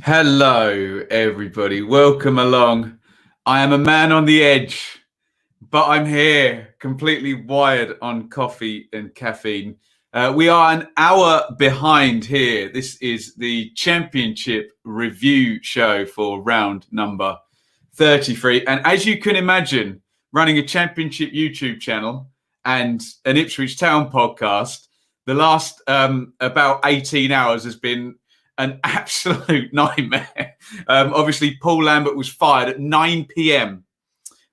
Hello, everybody. Welcome along. I am a man on the edge, but I'm here, completely wired on coffee and caffeine. We are an hour behind here. This is the championship review show for round number 33. And as you can imagine, running a championship YouTube channel and an Ipswich Town podcast, the last about 18 hours has been an absolute nightmare. Obviously, Paul Lambert was fired at 9 p.m.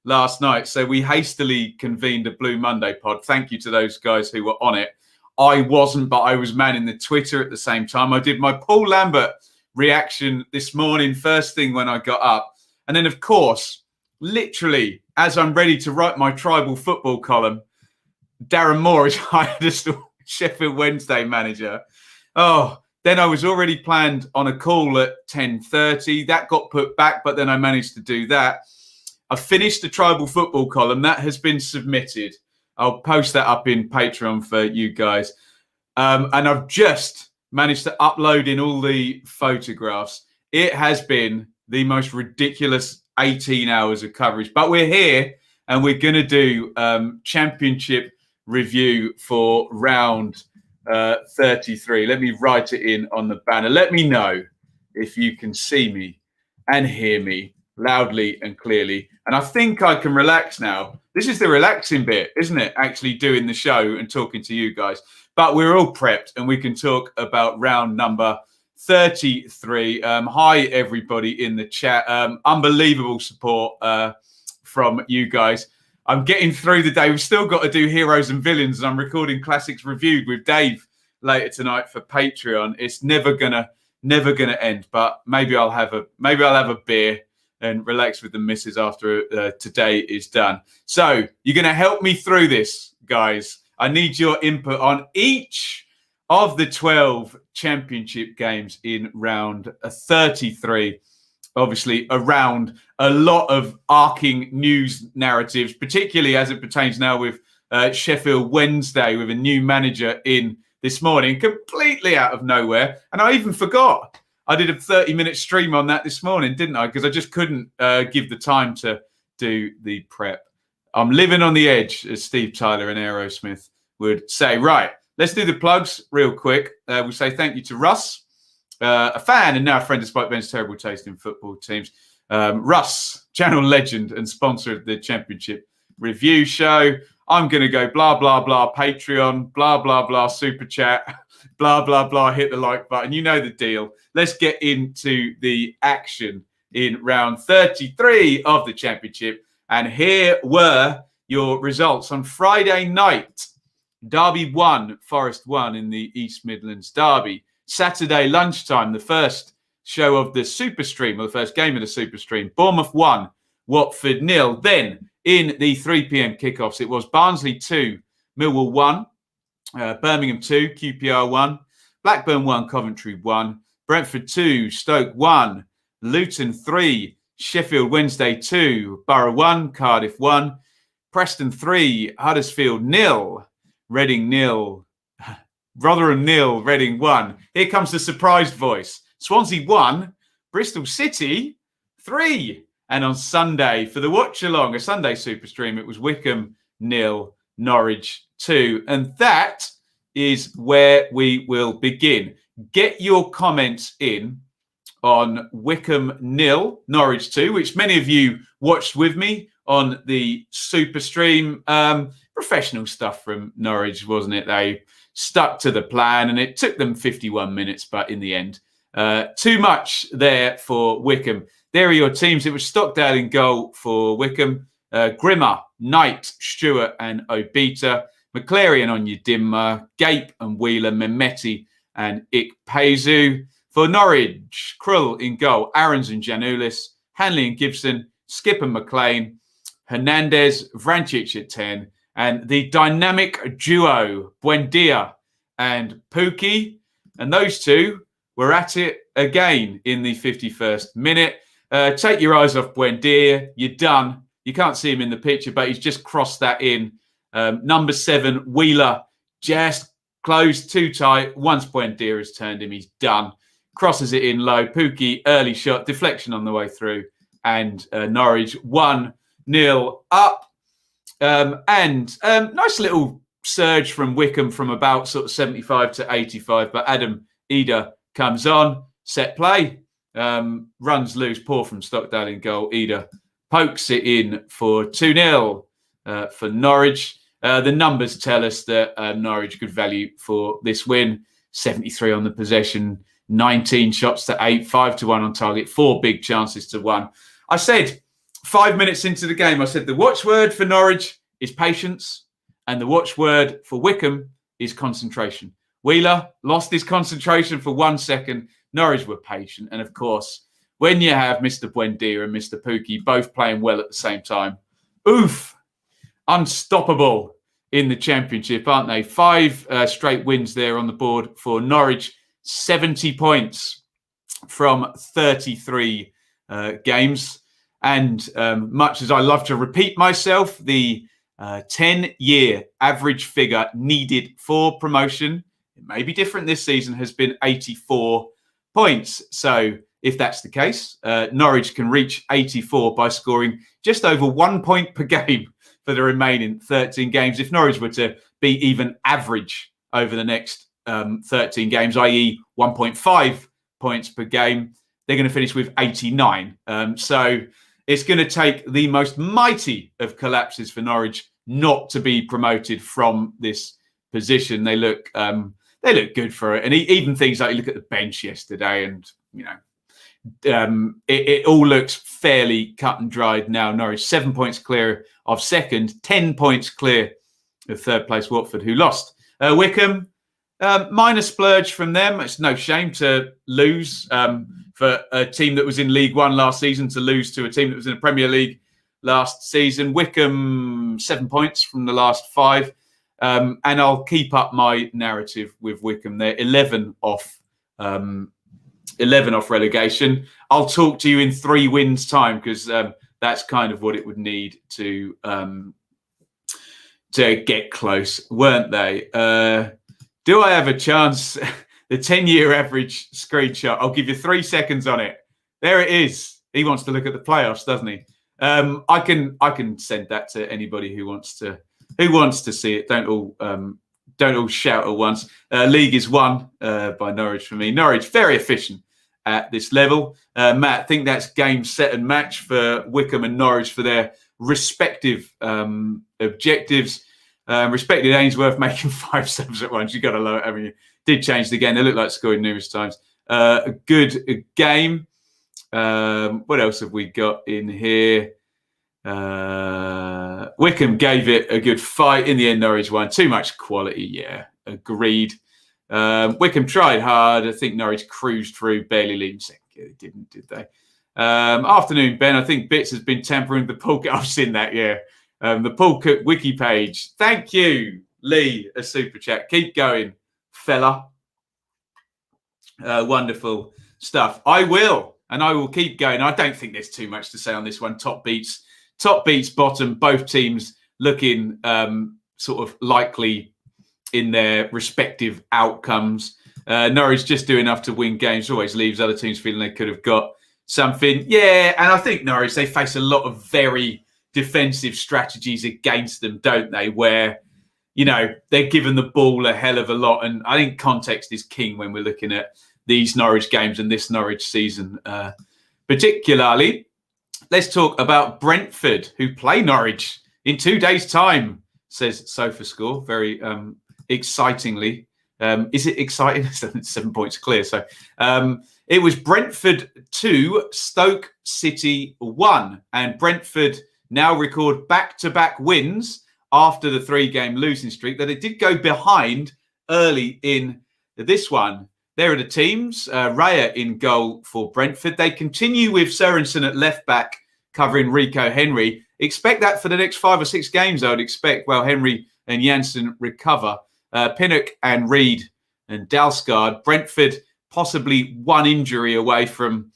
last night, so we hastily convened a Blue Monday pod. Thank you to those guys who were on it. I wasn't, but I was manning the Twitter at the same time. I did my Paul Lambert reaction this morning, first thing when I got up. And then, of course, literally, as I'm ready to write my tribal football column, Darren Moore is hired as the Sheffield Wednesday manager. Then I was already planned on a call at 10:30. That got put back, but then I managed to do that. I finished the tribal football column. That has been submitted. I'll post that up in Patreon for you guys. And I've just managed to upload in all the photographs. It has been the most ridiculous 18 hours of coverage. But we're here and we're going to do championship review for round 33. Let me write it in on the banner. Let me know if you can see me and hear me loudly and clearly. And I think I can relax now. This is the relaxing bit, isn't it? Actually doing the show and talking to you guys. But we're all prepped and we can talk about round number 33. Hi, everybody in the chat. Unbelievable support from you guys. I'm getting through the day. We've still got to do Heroes and Villains, and I'm recording Classics Reviewed with Dave later tonight for Patreon. It's never gonna end. But maybe I'll have a beer and relax with the missus after today is done. So you're gonna help me through this, guys. I need your input on each of the 12 championship games in round 33. Obviously, around a lot of arcing news narratives, particularly as it pertains now with Sheffield Wednesday, with a new manager in this morning, completely out of nowhere. And I even forgot. I did a 30-minute stream on that this morning, didn't I? Because I just couldn't give the time to do the prep. I'm living on the edge, as Steve Tyler and Aerosmith would say. Right, let's do the plugs real quick. We'll say thank you to Russ, a fan and now a friend despite Ben's terrible taste in football teams. Russ, channel legend and sponsor of the championship review show. I'm going to go blah, blah, blah, Patreon, blah, blah, blah, super chat, blah, blah, blah, hit the like button. You know the deal. Let's get into the action in round 33 of the championship. And here were your results on Friday night. Derby 1, Forest 1 in the East Midlands Derby. Saturday lunchtime, the first show of the Super Stream, or the first game of the Super Stream. Bournemouth 1, Watford 0. Then in the 3 p.m. kickoffs, it was Barnsley 2, Millwall 1, Birmingham 2, QPR 1, Blackburn 1, Coventry 1, Brentford 2, Stoke 1, Luton 3, Sheffield Wednesday 2, Borough 1, Cardiff 1, Preston 3, Huddersfield 0, Reading 0, Rotherham 0, Reading 1. Here comes the surprised voice. Swansea 1, Bristol City 3. And on Sunday, for the watch-along, a Sunday Super Stream, it was Wycombe 0, Norwich 2. And that is where we will begin. Get your comments in on Wycombe 0, Norwich 2, which many of you watched with me on the Super Stream. Professional stuff from Norwich, wasn't it? They stuck to the plan and it took them 51 minutes, but in the end, too much there for Wycombe. There are your teams. It was Stockdale in goal for Wycombe, Grimmer, Knight, Stewart and Obita, McClary and Onyedinma, Gape and Wheeler, Mehmeti and Ikpeazu. For Norwich, Krull in goal, Aarons and Janulis, Hanley and Gibson, Skip and McLean, Hernandez, Vrancic at 10, and the dynamic duo, Buendia and Pookie. And those two were at it again in the 51st minute. Take your eyes off Buendia. You're done. You can't see him in the picture, but he's just crossed that in. Number 7, Wheeler, just closed too tight. Once Buendia has turned him, he's done. crosses it in low. Pookie, early shot, deflection on the way through. And Norwich 1-0 up. Nice little surge from Wickham from about sort of 75 to 85. But Adam Eder comes on, set play, runs loose, poor from Stockdale in goal. Eder pokes it in for 2-0 for Norwich. The numbers tell us that Norwich good value for this win. 73 on the possession, 19 shots to 8, 5-1 on target, 4 big chances to 1. I said 5 minutes into the game, I said the watchword for Norwich is patience and the watchword for Wickham is concentration. Wheeler lost his concentration for 1 second. Norwich were patient. And of course, when you have Mr. Buendia and Mr. Pookie both playing well at the same time, oof, unstoppable in the Championship, aren't they? 5 straight wins there on the board for Norwich. 70 points from 33 games. And much as I love to repeat myself, the 10-year average figure needed for promotion, it may be different this season, has been 84 points. So if that's the case, Norwich can reach 84 by scoring just over 1 point per game for the remaining 13 games. If Norwich were to be even average over the next 13 games, i.e. 1.5 points per game, they're going to finish with 89. So it's going to take the most mighty of collapses for Norwich not to be promoted from this position. They look good for it. And even things like you look at the bench yesterday and, you know, it all looks fairly cut and dried now. Norwich 7 points clear of second, 10 points clear of third place Watford, who lost. Wickham, minor splurge from them. It's no shame to lose for a team that was in League One last season to lose to a team that was in the Premier League last season. Wickham 7 points from the last 5. And I'll keep up my narrative with Wickham. They're 11 off relegation. I'll talk to you in 3 wins time because that's kind of what it would need to get close, weren't they? Do I have a chance? The 10-year average screenshot. I'll give you 3 seconds on it. There it is. He wants to look at the playoffs, doesn't he? I can send that to anybody who wants to see it. Don't all shout at once. League is won by Norwich for me. Norwich very efficient at this level. Matt, I think that's game, set and match for Wickham and Norwich for their respective objectives. Respected Ainsworth making 5 subs at once. You got to love it. I mean, you did change the game. They look like scoring numerous times. A good game. What else have we got in here? Wickham gave it a good fight. In the end, Norwich won. Too much quality. Yeah, agreed. Wickham tried hard. I think Norwich cruised through, barely leading second. They didn't, did they? Afternoon, Ben. I think Bits has been tampering the Paul. I've seen that, yeah. The Paul Cook wiki page. Thank you, Lee, a super chat. Keep going, fella. Wonderful stuff. I will, and I will keep going. I don't think there's too much to say on this one. Top beats, bottom. Both teams looking sort of likely in their respective outcomes. Norwich just do enough to win games. Always leaves other teams feeling they could have got something. Yeah, and I think Norwich, they face a lot of very defensive strategies against them, don't they? Where, you know, they're given the ball a hell of a lot. And I think context is king when we're looking at these Norwich games and this Norwich season. Particularly, let's talk about Brentford, who play Norwich in 2 days' time, says SofaScore, very excitingly. Is it exciting? 7 points clear. So it was Brentford 2, Stoke City 1. And Brentford now record back-to-back wins after the 3-game losing streak, that it did go behind early in this one. There are the teams. Raya in goal for Brentford. They continue with Sørensen at left-back covering Rico Henry. Expect that for the next 5 or 6 games, I would expect, while Henry and Janssen recover. Pinnock and Reed and Dalsgaard. Brentford possibly one injury away from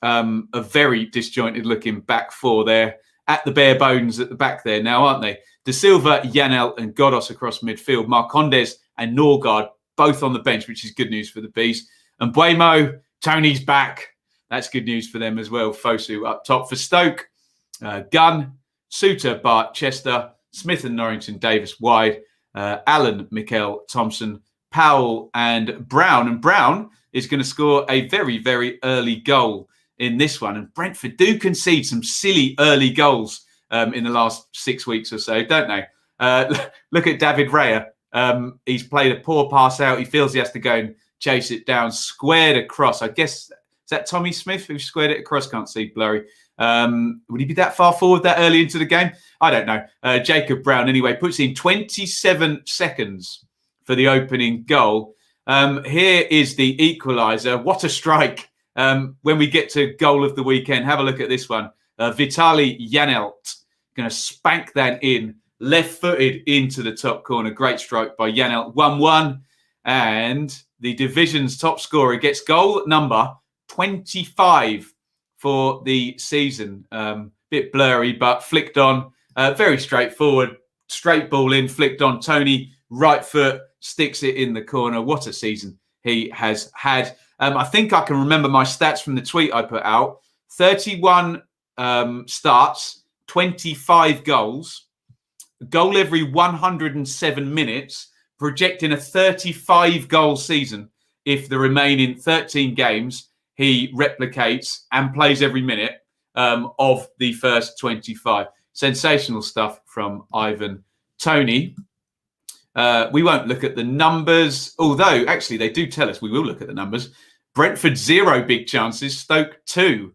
a very disjointed-looking back four there. At the bare bones at the back there now, aren't they? De Silva, Janel and Godos across midfield. Marcondes and Norgard both on the bench, which is good news for the Bees. And Buemo, Tony's back. That's good news for them as well. Fosu up top for Stoke. Gunn, Suter, Bart, Chester, Smith and Norrington, Davis wide. Allen, Mikel, Thompson, Powell and Brown. And Brown is going to score a very, very early goal in this one. And Brentford do concede some silly early goals in the last 6 weeks or so, don't they? Look at David Raya. He's played a poor pass out. He feels he has to go and chase it down, squared across. I guess, is that Tommy Smith who squared it across? Can't see, blurry. Would he be that far forward that early into the game? I don't know. Jacob Brown, anyway, puts in 27 seconds for the opening goal. Here is the equaliser. What a strike. When we get to goal of the weekend, have a look at this one. Vitali Janelt going to spank that in, left-footed into the top corner. Great strike by Janelt. 1-1. And the division's top scorer gets goal number 25 for the season. Bit blurry, but flicked on. Very straightforward. Straight ball in, flicked on. Tony, right foot, sticks it in the corner. What a season he has had. I think I can remember my stats from the tweet I put out. 31 starts, 25 goals, goal every 107 minutes, projecting a 35-goal season if the remaining 13 games he replicates and plays every minute of the first 25. Sensational stuff from Ivan Toney. We won't look at the numbers, although actually they do tell us we will look at the numbers. Brentford 0 big chances, Stoke 2.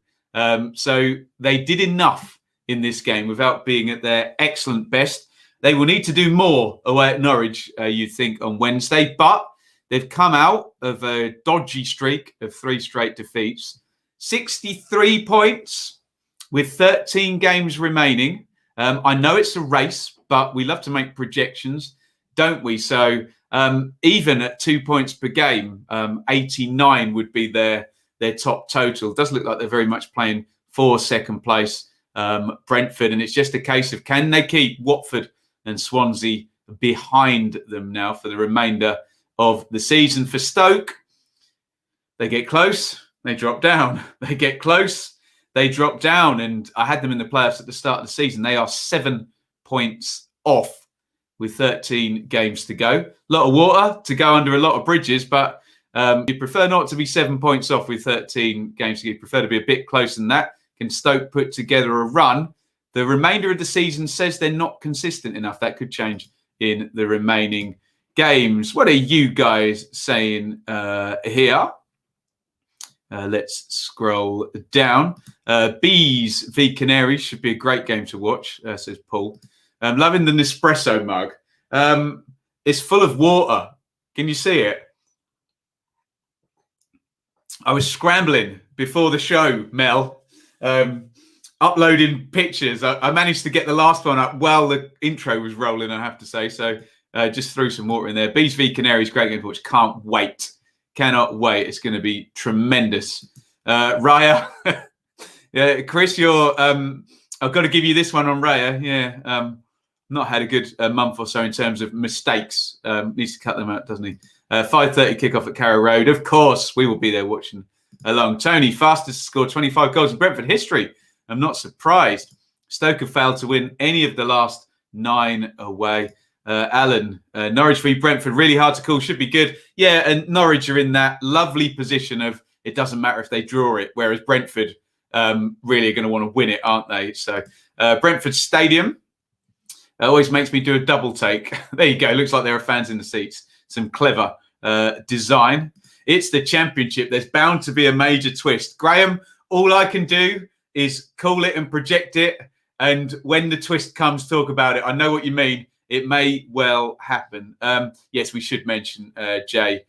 So they did enough in this game without being at their excellent best. They will need to do more away at Norwich, you'd think, on Wednesday, but they've come out of a dodgy streak of 3 straight defeats. 63 points with 13 games remaining. I know it's a race, but we love to make projections, don't we? So even at 2 points per game, 89 would be their top total. It does look like they're very much playing for second place, Brentford. And it's just a case of, can they keep Watford and Swansea behind them now for the remainder of the season? For Stoke, they get close, they drop down. They get close, they drop down. And I had them in the playoffs at the start of the season. They are 7 points off with 13 games to go. A lot of water to go under a lot of bridges, but you prefer not to be 7 points off with 13 games to go. You prefer to be a bit closer than that. Can Stoke put together a run? The remainder of the season says they're not consistent enough. That could change in the remaining games. What are you guys saying here? Let's scroll down. Bees v Canaries should be a great game to watch, says Paul. Loving the Nespresso mug. It's full of water. Can you see it? I was scrambling before the show, Mel, uploading pictures. I managed to get the last one up while the intro was rolling, I have to say. So just threw some water in there. Bees v Canaries, great game to watch. Can't wait. Cannot wait. It's going to be tremendous. Raya. Yeah, Chris, I've got to give you this one on Raya. Yeah. Not had a good month or so in terms of mistakes. Needs to cut them out, doesn't he? 5:30 kickoff at Carrow Road. Of course, we will be there watching along. Tony, fastest to score 25 goals in Brentford history. I'm not surprised. Stoke have failed to win any of the last 9 away. Alan, Norwich v Brentford, really hard to call. Should be good. Yeah, and Norwich are in that lovely position of it doesn't matter if they draw it, whereas Brentford really are going to want to win it, aren't they? So Brentford Stadium. Always makes me do a double take. There you go. Looks like there are fans in the seats. Some clever design. It's the Championship. There's bound to be a major twist. Graham, all I can do is call it and project it. And when the twist comes, talk about it. I know what you mean. It may well happen. Yes, we should mention Jay.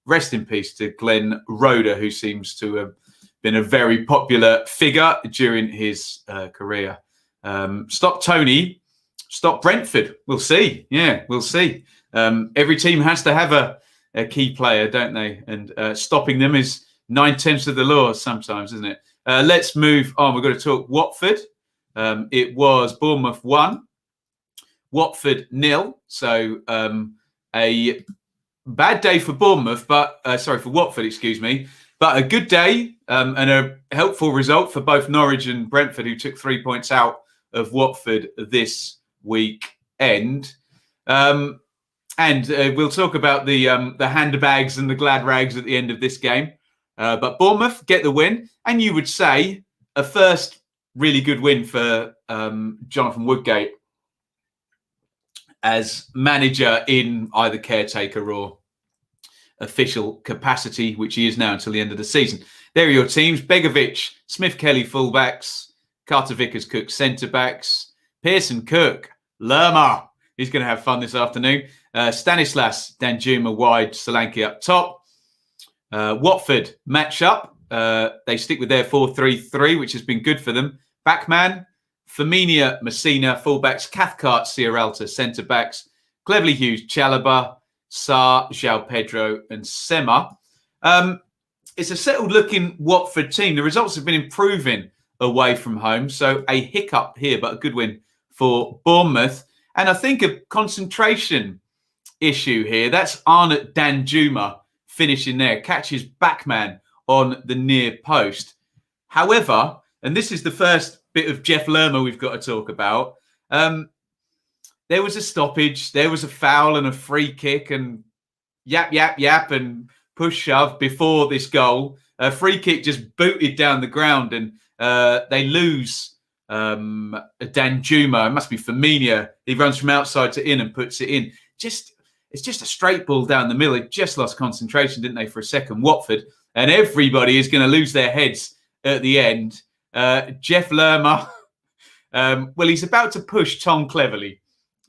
Rest in peace to Glenn Roeder, who seems to have been a very popular figure during his career. Stop Tony. Stop Brentford. We'll see. Yeah, we'll see. Every team has to have a key player, don't they? And stopping them is 9/10 of the law sometimes, isn't it? Let's move on. We've got to talk Watford. It was Bournemouth 1, Watford 0. So a bad day for Bournemouth, but for Watford, excuse me. But a good day and a helpful result for both Norwich and Brentford, who took 3 points out of Watford this weekend. And we'll talk about the handbags and the glad rags at the end of this game. But Bournemouth get the win. And you would say a first really good win for Jonathan Woodgate as manager in either caretaker or official capacity, which he is now until the end of the season. There are your teams. Begovic, Smith-Kelly fullbacks, Carter-Vickers-Cook centre-backs, Pearson-Cook, Lerma. He's going to have fun this afternoon. Stanislas, Danjuma wide, Solanke up top. Watford match up. They stick with their 4-3-3, which has been good for them. Backman, Firmino, Messina, fullbacks, Cathcart, Sierralta, centre-backs, Cleverly Hughes, Chalobah, Sarr, João Pedro and Sema. It's a settled-looking Watford team. The results have been improving away from home, so a hiccup here, but a good win for Bournemouth. And I think a concentration issue here. That's Arnott Danjuma finishing there, catches Backman on the near post. However, and this is the first bit of Jeff Lerma we've got to talk about, there was a stoppage, there was a foul and a free kick and yap, and push shove before this goal. A free kick just booted down the ground and they lose Danjuma. It must be Firmino. He runs from outside to in and puts it in. It's just a straight ball down the middle. It just lost concentration, didn't they, for a second, Watford? And everybody is going to lose their heads at the end. Jeff Lerma, well, he's about to push Tom Cleverly.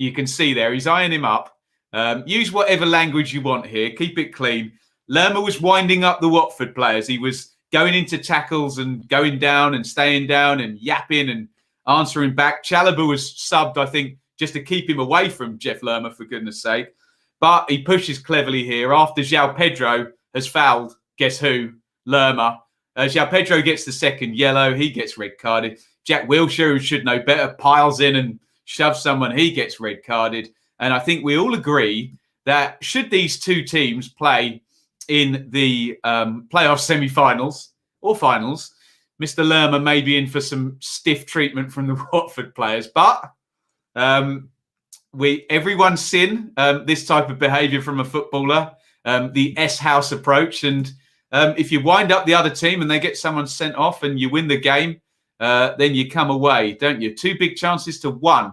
You can see there, he's eyeing him up. Use whatever language you want here. Keep it clean. Lerma was winding up the Watford players. He was going into tackles and going down and staying down and yapping and answering back. Chalobah was subbed, I think, just to keep him away from Jeff Lerma, for goodness sake. But he pushes Cleverly here after João Pedro has fouled, guess who? Lerma. João Pedro gets the second yellow. He gets red carded. Jack Wilshere, who should know better, piles in and shoves someone. He gets red carded. And I think we all agree that should these two teams play in the playoff semi-finals or finals, Mr. Lerma may be in for some stiff treatment from the Watford players. But everyone's seen this type of behaviour from a footballer, the S-House approach. And if you wind up the other team and they get someone sent off and you win the game, then you come away, don't you? 2 big chances to 1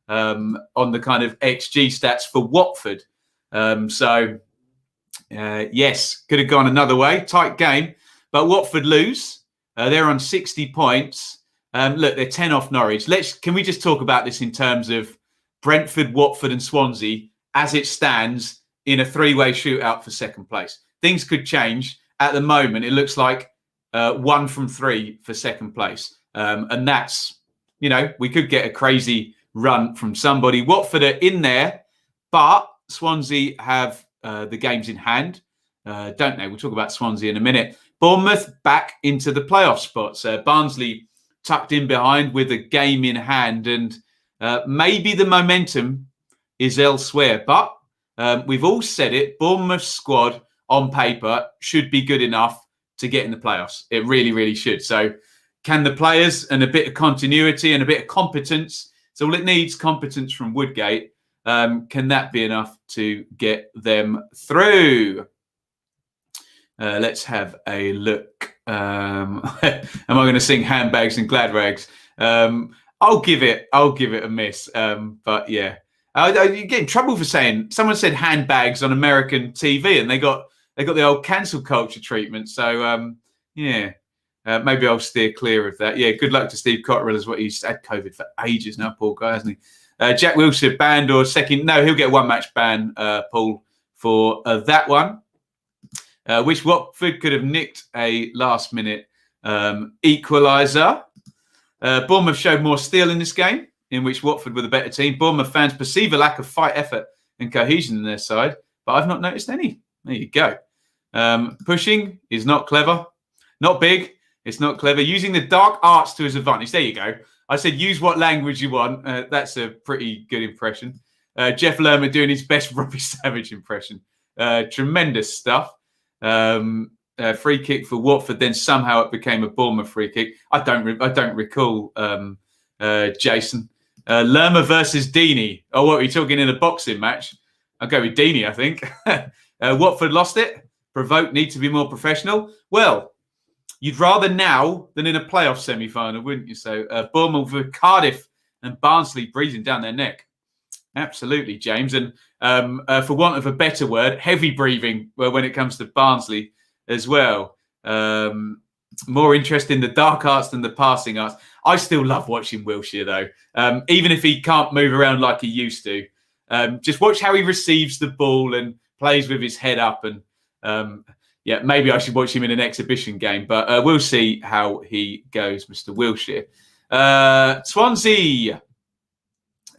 on the kind of XG stats for Watford. Yes, could have gone another way. Tight game. But Watford lose. They're on 60 points. Look, they're 10 off Norwich. Can we just talk about this in terms of Brentford, Watford and Swansea as it stands in a 3-way shootout for second place? Things could change. At the moment, it looks like 1 from 3 for second place. And that's, we could get a crazy run from somebody. Watford are in there, but Swansea have the games in hand, don't they? We'll talk about Swansea in a minute. Bournemouth back into the playoff spots. Barnsley tucked in behind with a game in hand, and maybe the momentum is elsewhere. But we've all said it, Bournemouth's squad on paper should be good enough to get in the playoffs. It really, really should. So can the players and a bit of continuity and a bit of competence, so all it needs, competence from Woodgate, can that be enough to get them through? Let's have a look. Am I going to sing handbags and glad rags? I'll give it a miss. But yeah, you get in trouble for saying. Someone said handbags on American TV, and they got the old cancel culture treatment. So yeah, maybe I'll steer clear of that. Yeah, good luck to Steve Cotterill as well. He's had COVID for ages now, poor guy, hasn't he? Jack Wilshere banned or second? No, he'll get a 1-match ban, Paul, for that one. Which Watford could have nicked a last-minute equaliser. Bournemouth showed more steel in this game, in which Watford were the better team. Bournemouth fans perceive a lack of fight, effort and cohesion in their side, but I've not noticed any. There you go. Pushing is not clever. Not big. It's not clever. Using the dark arts to his advantage. There you go. I said use what language you want. That's a pretty good impression. Jeff Lerma doing his best Robbie Savage impression. Tremendous stuff. free kick for Watford. Then somehow it became a Bournemouth free kick. I don't recall. Jason, Lerma versus Deeney. Oh, what are you talking in a boxing match? I'll go with Deeney, I think. Watford lost it. Provoked, need to be more professional. Well, you'd rather now than in a playoff semi-final, wouldn't you? So Bournemouth with Cardiff and Barnsley breathing down their neck. Absolutely, James. And for want of a better word, heavy breathing when it comes to Barnsley as well. More interest in the dark arts than the passing arts. I still love watching Wilshere, though. Even if he can't move around like he used to. Just watch how he receives the ball and plays with his head up. And maybe I should watch him in an exhibition game. But we'll see how he goes, Mr. Wilshere.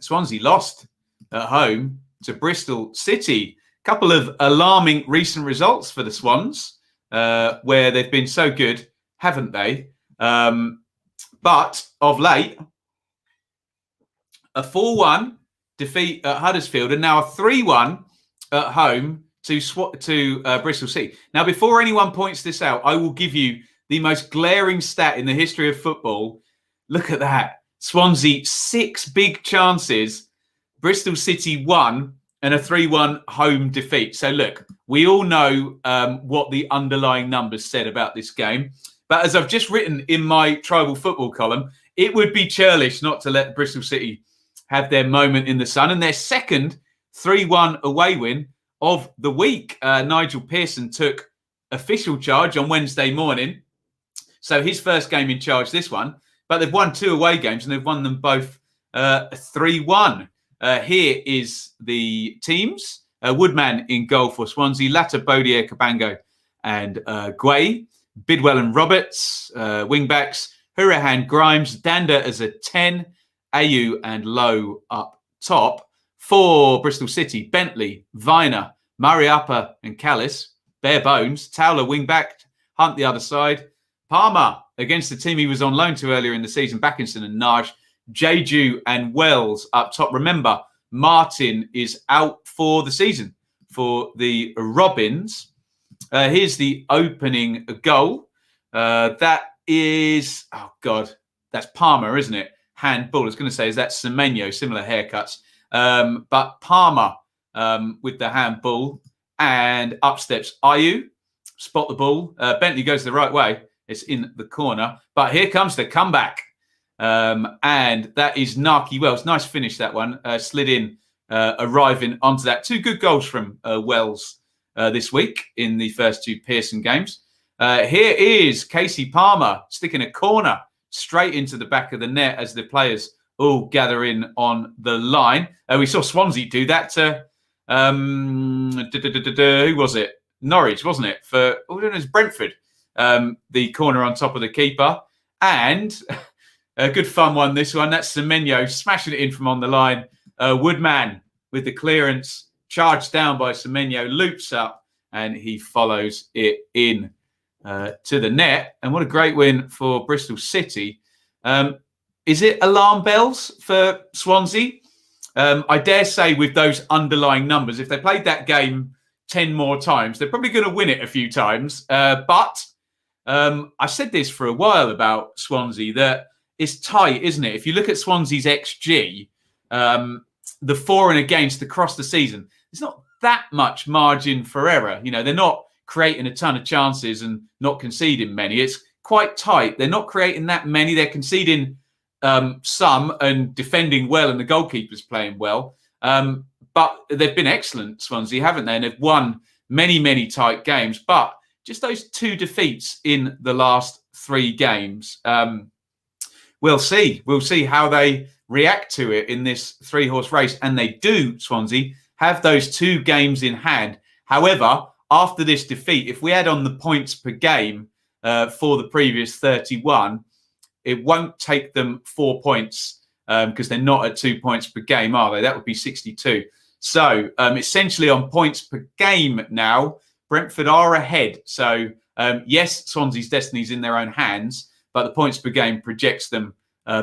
Swansea lost at home to Bristol City. Couple of alarming recent results for the Swans, where they've been so good, haven't they? But of late, a 4-1 defeat at Huddersfield and now a 3-1 at home to Bristol City. Now, before anyone points this out, I will give you the most glaring stat in the history of football. Look at that. Swansea, 6 big chances. Bristol City 1 and a 3-1 home defeat. So look, we all know what the underlying numbers said about this game. But as I've just written in my tribal football column, it would be churlish not to let Bristol City have their moment in the sun. And their second 3-1 away win of the week. Nigel Pearson took official charge on Wednesday morning. So his first game in charge, this one. But they've won 2 away games and they've won them both 3-1. Here is the teams. Woodman in goal for Swansea. Latta, Bodier, Cabango and Guay. Bidwell and Roberts, wing-backs. Hurahan, Grimes, Danda as a 10. Ayew and Lowe up top. For Bristol City, Bentley, Viner, Mariappa and Callis. Bare bones. Towler, wing-back. Hunt the other side. Palmer against the team he was on loan to earlier in the season. Backinson and Naj. Jeju and Wells up top. Remember, Martin is out for the season for the Robins. Here's the opening goal. That is, that's Palmer, isn't it? Handball. I was going to say, is that Semenyo? Similar haircuts. But Palmer with the handball, and up steps Ayew. Spot the ball. Bentley goes the right way. It's in the corner. But here comes the comeback. And that is Narky Wells. Nice finish, that one. Slid in, arriving onto that. 2 good goals from Wells this week in the first 2 Pearson games. Here is Casey Palmer sticking a corner straight into the back of the net as the players all gather in on the line. We saw Swansea do that to, who was it? Norwich, wasn't it? For, it was Brentford. The corner on top of the keeper. And a good fun one, this one. That's Semenyo smashing it in from on the line. Woodman with the clearance, charged down by Semenyo, loops up, and he follows it in to the net. And what a great win for Bristol City. Is it alarm bells for Swansea? I dare say with those underlying numbers, if they played that game 10 more times, they're probably going to win it a few times. But I said this for a while about Swansea, that it's tight, isn't it? If you look at Swansea's XG, the for and against across the season, there's not that much margin for error. You know, they're not creating a ton of chances and not conceding many. It's quite tight. They're not creating that many. They're conceding some and defending well, and the goalkeeper's playing well. But they've been excellent, Swansea, haven't they? And they've won many, many tight games. But just those 2 defeats in the last 3 games. We'll see. We'll see how they react to it in this 3-horse race. And they do, Swansea, have those 2 games in hand. However, after this defeat, if we add on the points per game for the previous 31, it won't take them 4 points because they're not at 2 points per game, are they? That would be 62. So essentially on points per game now, Brentford are ahead. So yes, Swansea's destiny's in their own hands, but the points per game projects them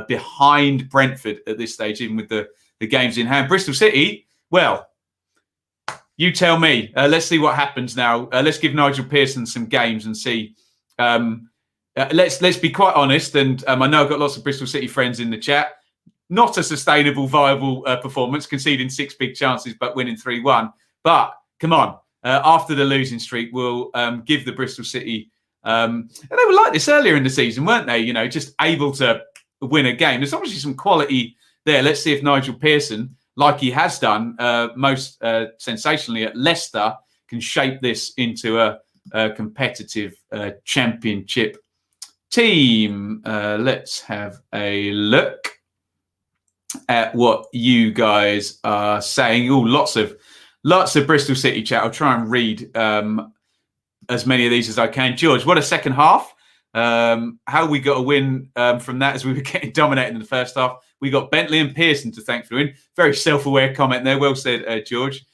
behind Brentford at this stage, even with the games in hand. Bristol City, well, You tell me. Let's see what happens now. Let's give Nigel Pearson some games and see. Let's be quite honest. And I know I've got lots of Bristol City friends in the chat. Not a sustainable, viable performance, conceding 6 big chances but winning 3-1. But come on, after the losing streak, we'll give the Bristol City. And they were like this earlier in the season, weren't they? You know, just able to win a game. There's obviously some quality there. Let's see if Nigel Pearson, like he has done most sensationally at Leicester, can shape this into a competitive championship team. Let's have a look at what you guys are saying. Oh, lots of Bristol City chat. I'll try and read as many of these as I can. George, what a second half. How we got a win from that as we were getting dominated in the first half. We got Bentley and Pearson to thank for the win. Very self-aware comment there. Well said, George.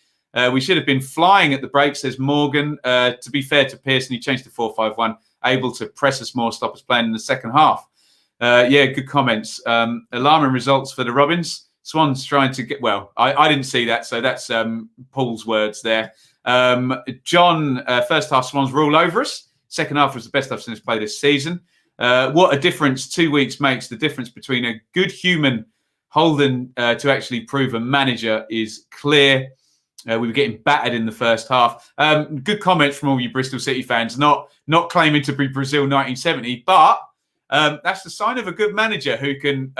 We should have been flying at the break, says Morgan. To be fair to Pearson, he changed to 4-5-1, able to press us more, stop us playing in the second half. Yeah, good comments. Alarming results for the Robins. Swans trying to get... Well, I didn't see that, so that's Paul's words there. John, first half Swans were all over us. Second half was the best I've seen us play this season. What a difference 2 weeks makes. The difference between a good human Holden to actually prove a manager is clear. We were getting battered in the first half. Good comments from all you Bristol City fans. Not claiming to be Brazil 1970, but that's the sign of a good manager who can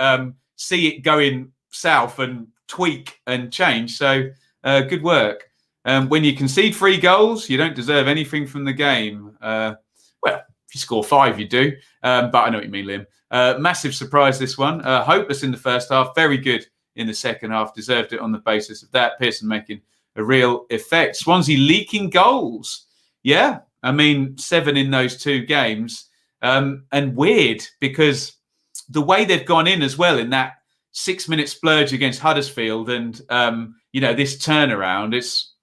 see it going south and tweak and change. So good work. When you concede 3 goals, you don't deserve anything from the game. Well, if you score 5, you do. But I know what you mean, Liam. Massive surprise, this one. Hopeless in the first half. Very good in the second half. Deserved it on the basis of that. Pearson making a real effect. Swansea leaking goals. Yeah, I mean, 7 in those 2 games. And weird because the way they've gone in as well in that 6-minute splurge against Huddersfield and, this turnaround, it's...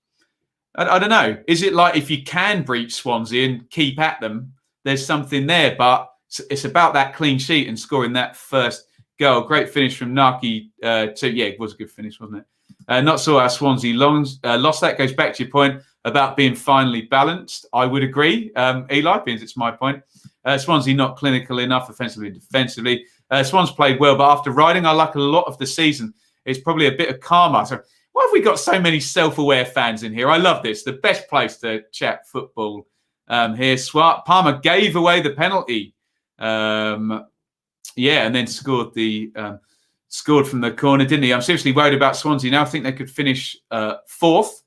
I don't know. Is it like if you can breach Swansea and keep at them, there's something there, but it's about that clean sheet and scoring that first goal. Great finish from Naki. It was a good finish, wasn't it? Not so how Swansea lost. That goes back to your point about being finely balanced. I would agree, Eli, because it's my point. Swansea not clinical enough offensively and defensively. Swans played well, but after riding our luck a lot of the season, it's probably a bit of karma. So why have we got so many self-aware fans in here? I love this. The best place to chat football here. Palmer gave away the penalty. And then scored from the corner, didn't he? I'm seriously worried about Swansea now. I think they could finish 4th.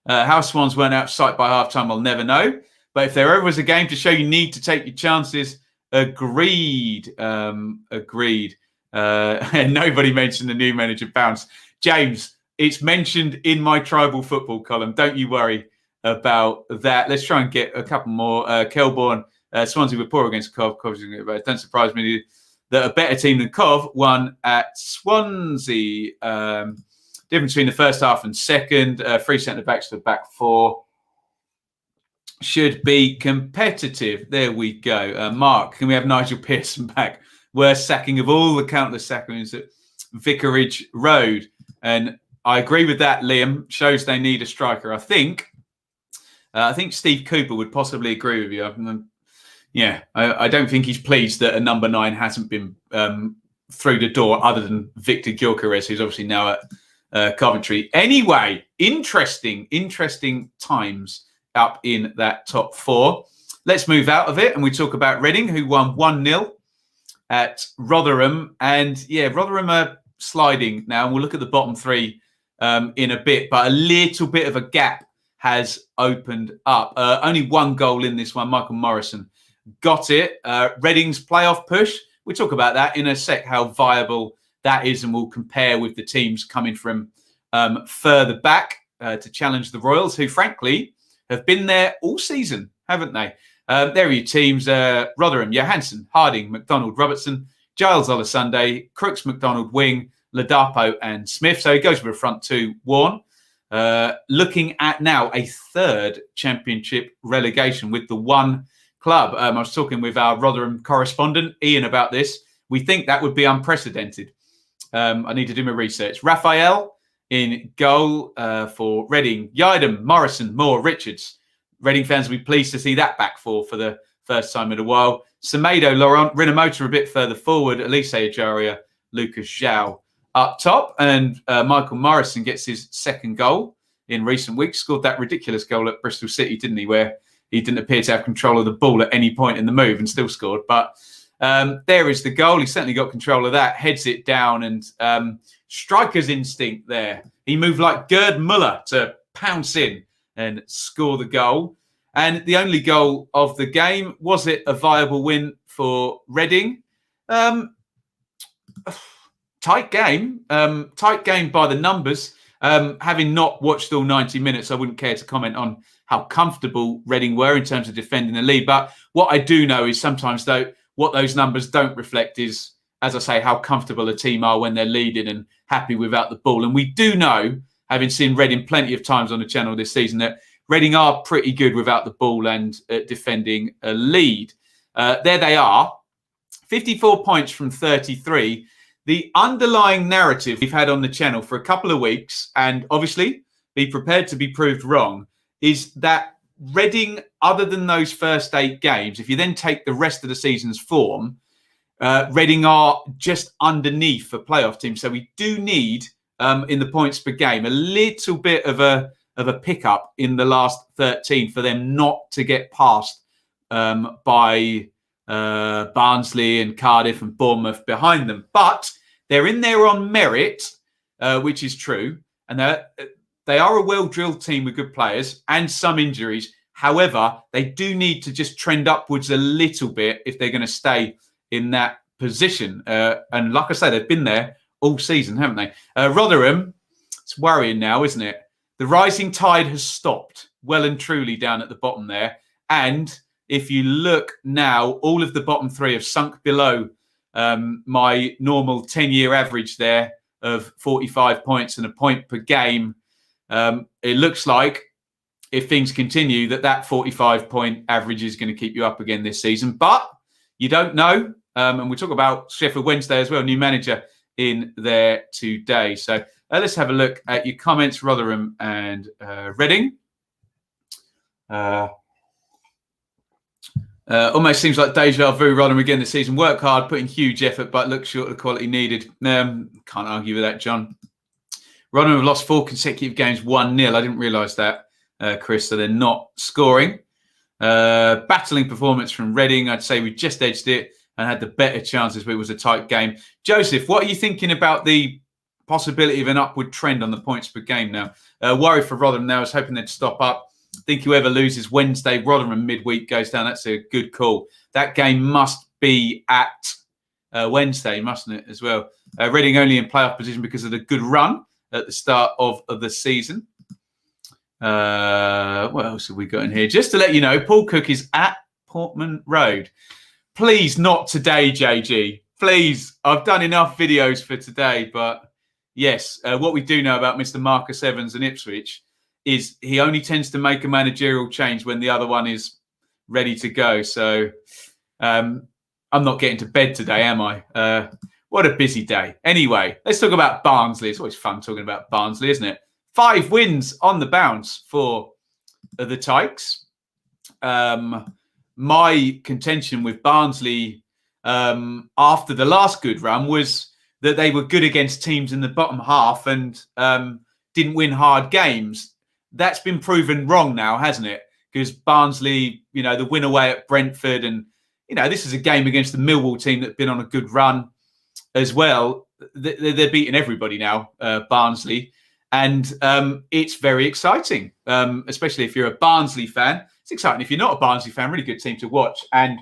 How Swans weren't out of sight by half-time, I'll never know. But if there ever was a game to show you need to take your chances, agreed. Agreed. And nobody mentioned the new manager bounce. James, it's mentioned in my tribal football column. Don't you worry about that. Let's try and get a couple more. Kelbourne, Swansea were poor against Cov. Don't surprise me that a better team than Cov won at Swansea. Difference between the first half and second. 3 centre-backs to the back 4. Should be competitive. There we go. Mark, can we have Nigel Pearson back? Worst sacking of all the countless sackings at Vicarage Road. And I agree with that, Liam. Shows they need a striker. I think Steve Cooper would possibly agree with you. I don't think he's pleased that a number 9 hasn't been through the door other than Victor Gyökeres, who's obviously now at Coventry. Anyway, interesting times up in that top 4. Let's move out of it and we talk about Reading, who won 1-0 at Rotherham. And Rotherham are sliding now. And we'll look at the bottom 3 in a bit, but a little bit of a gap has opened up. Only 1 goal in this one. Michael Morrison got it. Reading's playoff push. We'll talk about that in a sec, how viable that is, and we'll compare with the teams coming from further back to challenge the Royals, who frankly have been there all season, haven't they? There are your teams. Rotherham, Johansson, Harding, McDonald, Robertson, Giles Olasunde, Crooks, McDonald, Wing, Ladapo and Smith. So he goes with a front 2, Vaughan. Looking at now a 3rd championship relegation with the 1 club. I was talking with our Rotherham correspondent, Iain, about this. We think that would be unprecedented. I need to do my research. Raphael in goal for Reading. Yidam, Morrison, Moore, Richards. Reading fans will be pleased to see that back four for the first time in a while. Semedo, Laurent, Rinomota a bit further forward. Elise Ajaria, Lucas Zhao up top. And Michael Morrison gets his second goal in recent weeks. Scored that ridiculous goal at Bristol City, didn't he? Where he didn't appear to have control of the ball at any point in the move and still scored. But there is the goal. He certainly got control of that. Heads it down and striker's instinct there. He moved like Gerd Muller to pounce in and score the goal. And the only goal of the game, was it a viable win for Reading? Tight game by the numbers. Having not watched all 90 minutes, I wouldn't care to comment on how comfortable Reading were in terms of defending the lead. But what I do know is sometimes, though, what those numbers don't reflect is, as I say, how comfortable a team are when they're leading and happy without the ball. And we do know, having seen Reading plenty of times on the channel this season, that Reading are pretty good without the ball and defending a lead. There they are, 54 points from 33. The underlying narrative we've had on the channel for a couple of weeks, and obviously be prepared to be proved wrong, is that Reading, other than those first 8 games, if you then take the rest of the season's form, Reading are just underneath a playoff team. So we do need, in the points per game, a little bit of a pickup in the last 13 for them not to get passed by Barnsley and Cardiff and Bournemouth behind them. But they're in there on merit, which is true. And they are a well-drilled team with good players and some injuries. However, they do need to just trend upwards a little bit if they're going to stay in that position. And like I say, they've been there all season, haven't they? Rotherham, it's worrying now, isn't it? The rising tide has stopped well and truly down at the bottom there. And if you look now, all of the bottom 3 have sunk below my normal 10-year average there of 45 points and a point per game. It looks like, if things continue, that 45-point average is going to keep you up again this season. But you don't know. And we'll talk about Sheffield Wednesday as well, new manager in there today. So let's have a look at your comments, Rotherham and Reading. Almost seems like deja vu. Rotherham again this season. Work hard, put in huge effort, but look short of the quality needed. Can't argue with that, John. Rotherham have lost 4 consecutive games 1-0. I didn't realise that, Chris. So they're not scoring. Battling performance from Reading. I'd say we just edged it and had the better chances, but it was a tight game. Joseph, what are you thinking about the possibility of an upward trend on the points per game now? Worried for Rotherham now. I was hoping they'd stop up. I think whoever loses Wednesday, Rotherham midweek goes down. That's a good call. That game must be at Wednesday, mustn't it, as well? Reading only in playoff position because of the good run at the start of the season. What else have we got in here? Just to let you know, Paul Cook is at Portman Road. Please, not today, JG. Please, I've done enough videos for today. But yes, what we do know about Mr. Marcus Evans and Ipswich is he only tends to make a managerial change when the other one is ready to go. So I'm not getting to bed today, am I? What a busy day. Anyway, let's talk about Barnsley. It's always fun talking about Barnsley, isn't it? 5 wins on the bounce for the Tykes. My contention with Barnsley after the last good run was that they were good against teams in the bottom half and didn't win hard games. That's been proven wrong now, hasn't it? Because Barnsley, the win away at Brentford, and this is a game against the Millwall team that's been on a good run as well. They're beating everybody now, Barnsley, and it's very exciting, especially if you're a Barnsley fan. It's exciting if you're not a Barnsley fan. Really good team to watch. And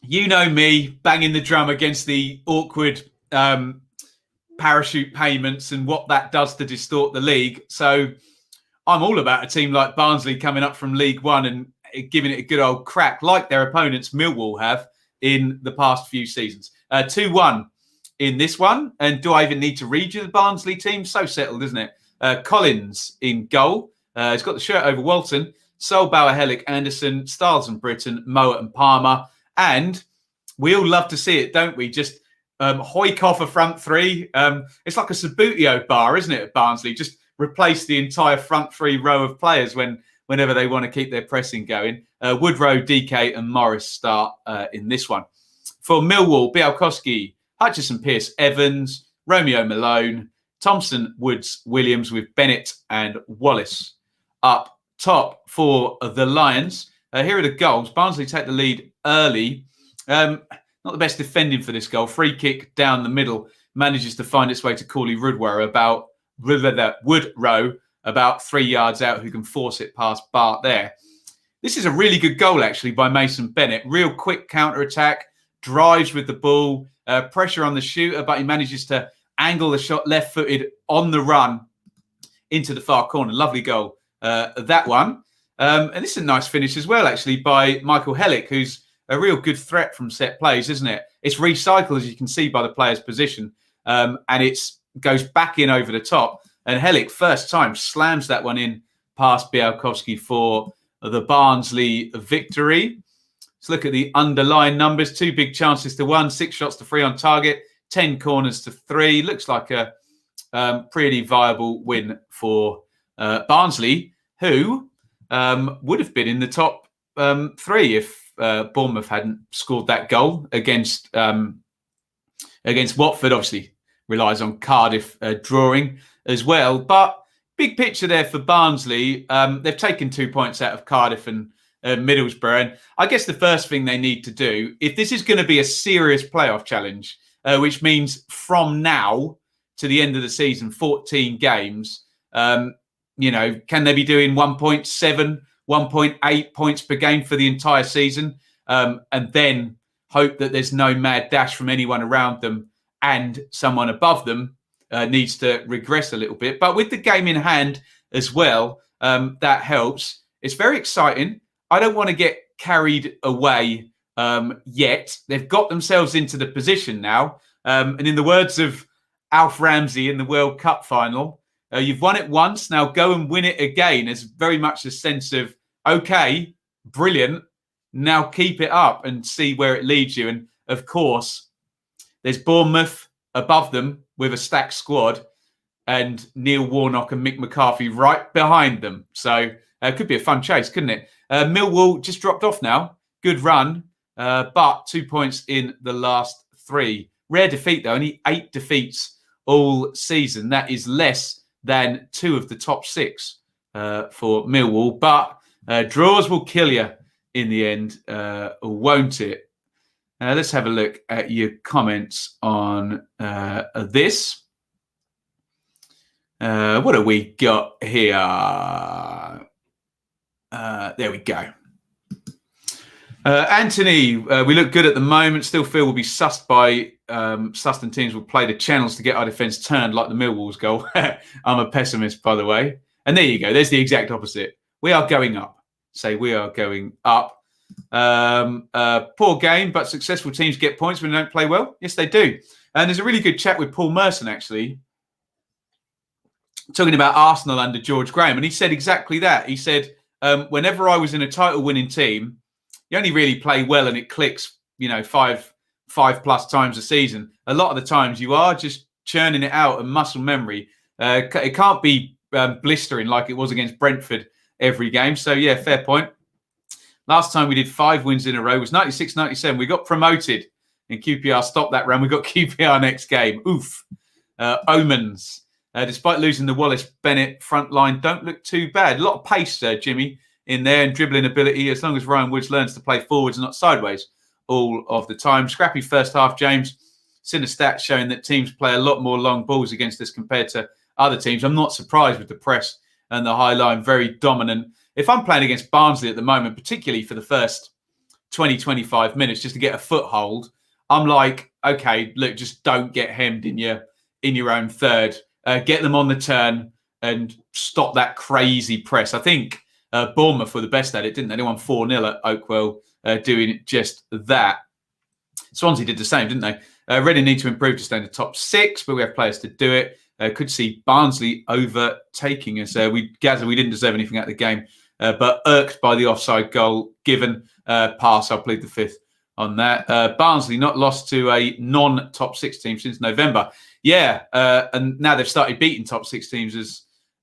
you know me, banging the drum against the awkward parachute payments and what that does to distort the league. So I'm all about a team like Barnsley coming up from League One and giving it a good old crack, like their opponents Millwall have in the past few seasons. 2-1 in this one. And do I even need to read you the Barnsley team? So settled, isn't it? Collins in goal. He's got the shirt over Walton. Solbauer, Hellick, Anderson, Stiles and Britton, Mowat and Palmer. And we all love to see it, don't we? Just Hoykoff a front three. It's like a Sabutio bar, isn't it, at Barnsley? Just replace the entire front three row of players whenever they want to keep their pressing going. Woodrow, DK and Morris start in this one. For Millwall, Bialkowski, Hutchison, Pearce, Evans, Romeo Malone, Thompson, Woods, Williams with Bennett and Wallace up top. For the Lions, here are the goals. Barnsley take the lead early. Not the best defending for this goal. Free kick down the middle, manages to find its way to Coyle Woodrow about 3 yards out, who can force it past Bart there. This is a really good goal, actually, by Mason Bennett. Real quick counter-attack, drives with the ball, pressure on the shooter, but he manages to angle the shot left-footed on the run into the far corner. Lovely goal, that one. And this is a nice finish as well, actually, by Michael Hellick, who's a real good threat from set plays, isn't it? It's recycled, as you can see, by the player's position, and it goes back in over the top. And Hellick, first time, slams that one in past Bialkowski for the Barnsley victory. Let's look at the underlying numbers. 2 big chances to 1, 6 shots to 3 on target, 10 corners to 3. Looks like a pretty viable win for Barnsley, who would have been in the top 3 if Bournemouth hadn't scored that goal against Watford. Obviously relies on Cardiff drawing as well. But big picture there for Barnsley. They've taken 2 points out of Cardiff and Middlesbrough. And I guess the first thing they need to do, if this is going to be a serious playoff challenge, which means from now to the end of the season, 14 games, can they be doing 1.7, 1.8 points per game for the entire season, and then hope that there's no mad dash from anyone around them and someone above them needs to regress a little bit. But with the game in hand as well, that helps. It's very exciting. I don't want to get carried away yet. They've got themselves into the position now. And in the words of Alf Ramsey in the World Cup final, you've won it once, now go and win it again. There's very much a sense of, okay, brilliant, now keep it up and see where it leads you. And of course, there's Bournemouth above them with a stacked squad and Neil Warnock and Mick McCarthy right behind them. So it could be a fun chase, couldn't it? Millwall just dropped off now. Good run, but 2 points in the last 3. Rare defeat, though. Only 8 defeats all season. That is less than 2 of the top 6 for Millwall. But draws will kill you in the end, won't it? Let's have a look at your comments on this. What have we got here? There we go. Anthony, we look good at the moment. Still feel we'll be sussed by Suston teams will play the channels to get our defence turned like the Millwall's goal. I'm a pessimist, by the way. And there you go. There's the exact opposite. We are going up. Say we are going up. Poor game, but successful teams get points when they don't play well. Yes, they do. And there's a really good chat with Paul Merson, actually, talking about Arsenal under George Graham. And he said exactly that. He said, whenever I was in a title-winning team, you only really play well and it clicks, 5+ times a season. A lot of the times you are just churning it out and muscle memory. It can't be blistering like it was against Brentford every game. So, yeah, fair point. Last time we did 5 wins in a row was 96-97. We got promoted and QPR stopped that run. We got QPR next game. Oof. Omens. Despite losing the Wallace-Bennett front line, don't look too bad. A lot of pace, Jimmy, in there and dribbling ability, as long as Ryan Woods learns to play forwards and not sideways all of the time. Scrappy first half, James. Seen the stats showing that teams play a lot more long balls against us compared to other teams. I'm not surprised with the press and the high line, very dominant. If I'm playing against Barnsley at the moment, particularly for the first 20, 25 minutes, just to get a foothold, I'm like, okay, look, just don't get hemmed in your own third. Get them on the turn and stop that crazy press. I think Bournemouth were the best at it, didn't they? They won 4-0 at Oakwell, doing just that. Swansea did the same, didn't they? Reading need to improve to stay in the top 6, but we have players to do it. Could see Barnsley overtaking us. We didn't deserve anything out of the game, but irked by the offside goal given. Pass, I'll plead the 5th on that. Barnsley not lost to a non-top 6 team since November. Yeah, and now they've started beating top 6 teams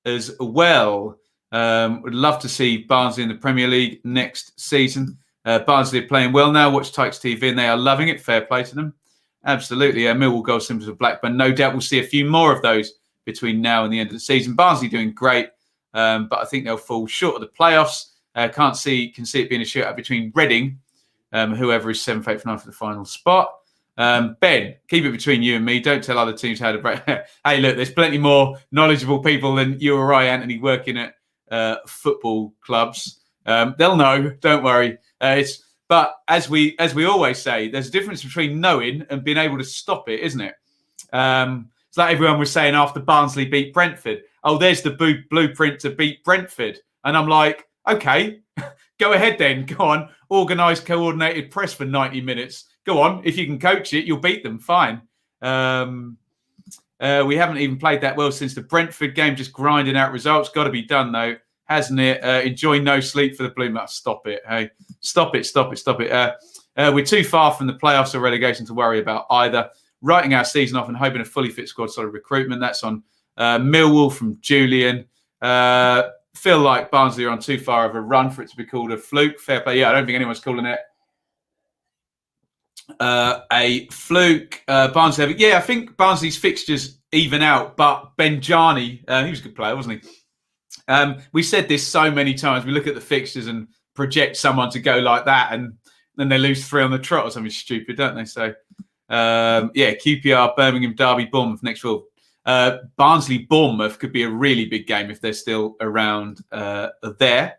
as well. Would love to see Barnsley in the Premier League next season. Barnsley are playing well now. Watch Tykes TV and they are loving it. Fair play to them. Absolutely. Millwall goal symbols of Blackburn. No doubt we'll see a few more of those between now and the end of the season. Barnsley doing great, but I think they'll fall short of the playoffs. Can see it being a shootout between Reading, whoever is 7th, 8th, 9th for the final spot. Ben, keep it between you and me. Don't tell other teams how to break. Hey, look, there's plenty more knowledgeable people than you or I, Anthony, working at football clubs. They'll know. Don't worry. But as we always say, there's a difference between knowing and being able to stop it, isn't it? It's like everyone was saying after Barnsley beat Brentford. Oh, there's the blueprint to beat Brentford. And I'm like, okay, go ahead then. Go on. Organised, coordinated press for 90 minutes. Go on. If you can coach it, you'll beat them. Fine. We haven't even played that well since the Brentford game, just grinding out results. Got to be done, though, hasn't it? Enjoy no sleep for the Blue Mats. Stop it. Hey, stop it. We're too far from the playoffs or relegation to worry about either. Writing our season off and hoping a fully fit squad, solid recruitment. That's on Millwall from Julian. Feel like Barnsley are on too far of a run for it to be called a fluke. Fair play. Yeah, I don't think anyone's calling it a fluke. Barnsley. Yeah, I think Barnsley's fixtures even out, but Benjani, he was a good player, wasn't he? We said this so many times. We look at the fixtures and project someone to go like that, and then they lose 3 on the trot or something stupid, don't they? So, QPR, Birmingham, Derby, Bournemouth next week. Barnsley, Bournemouth could be a really big game if they're still around there.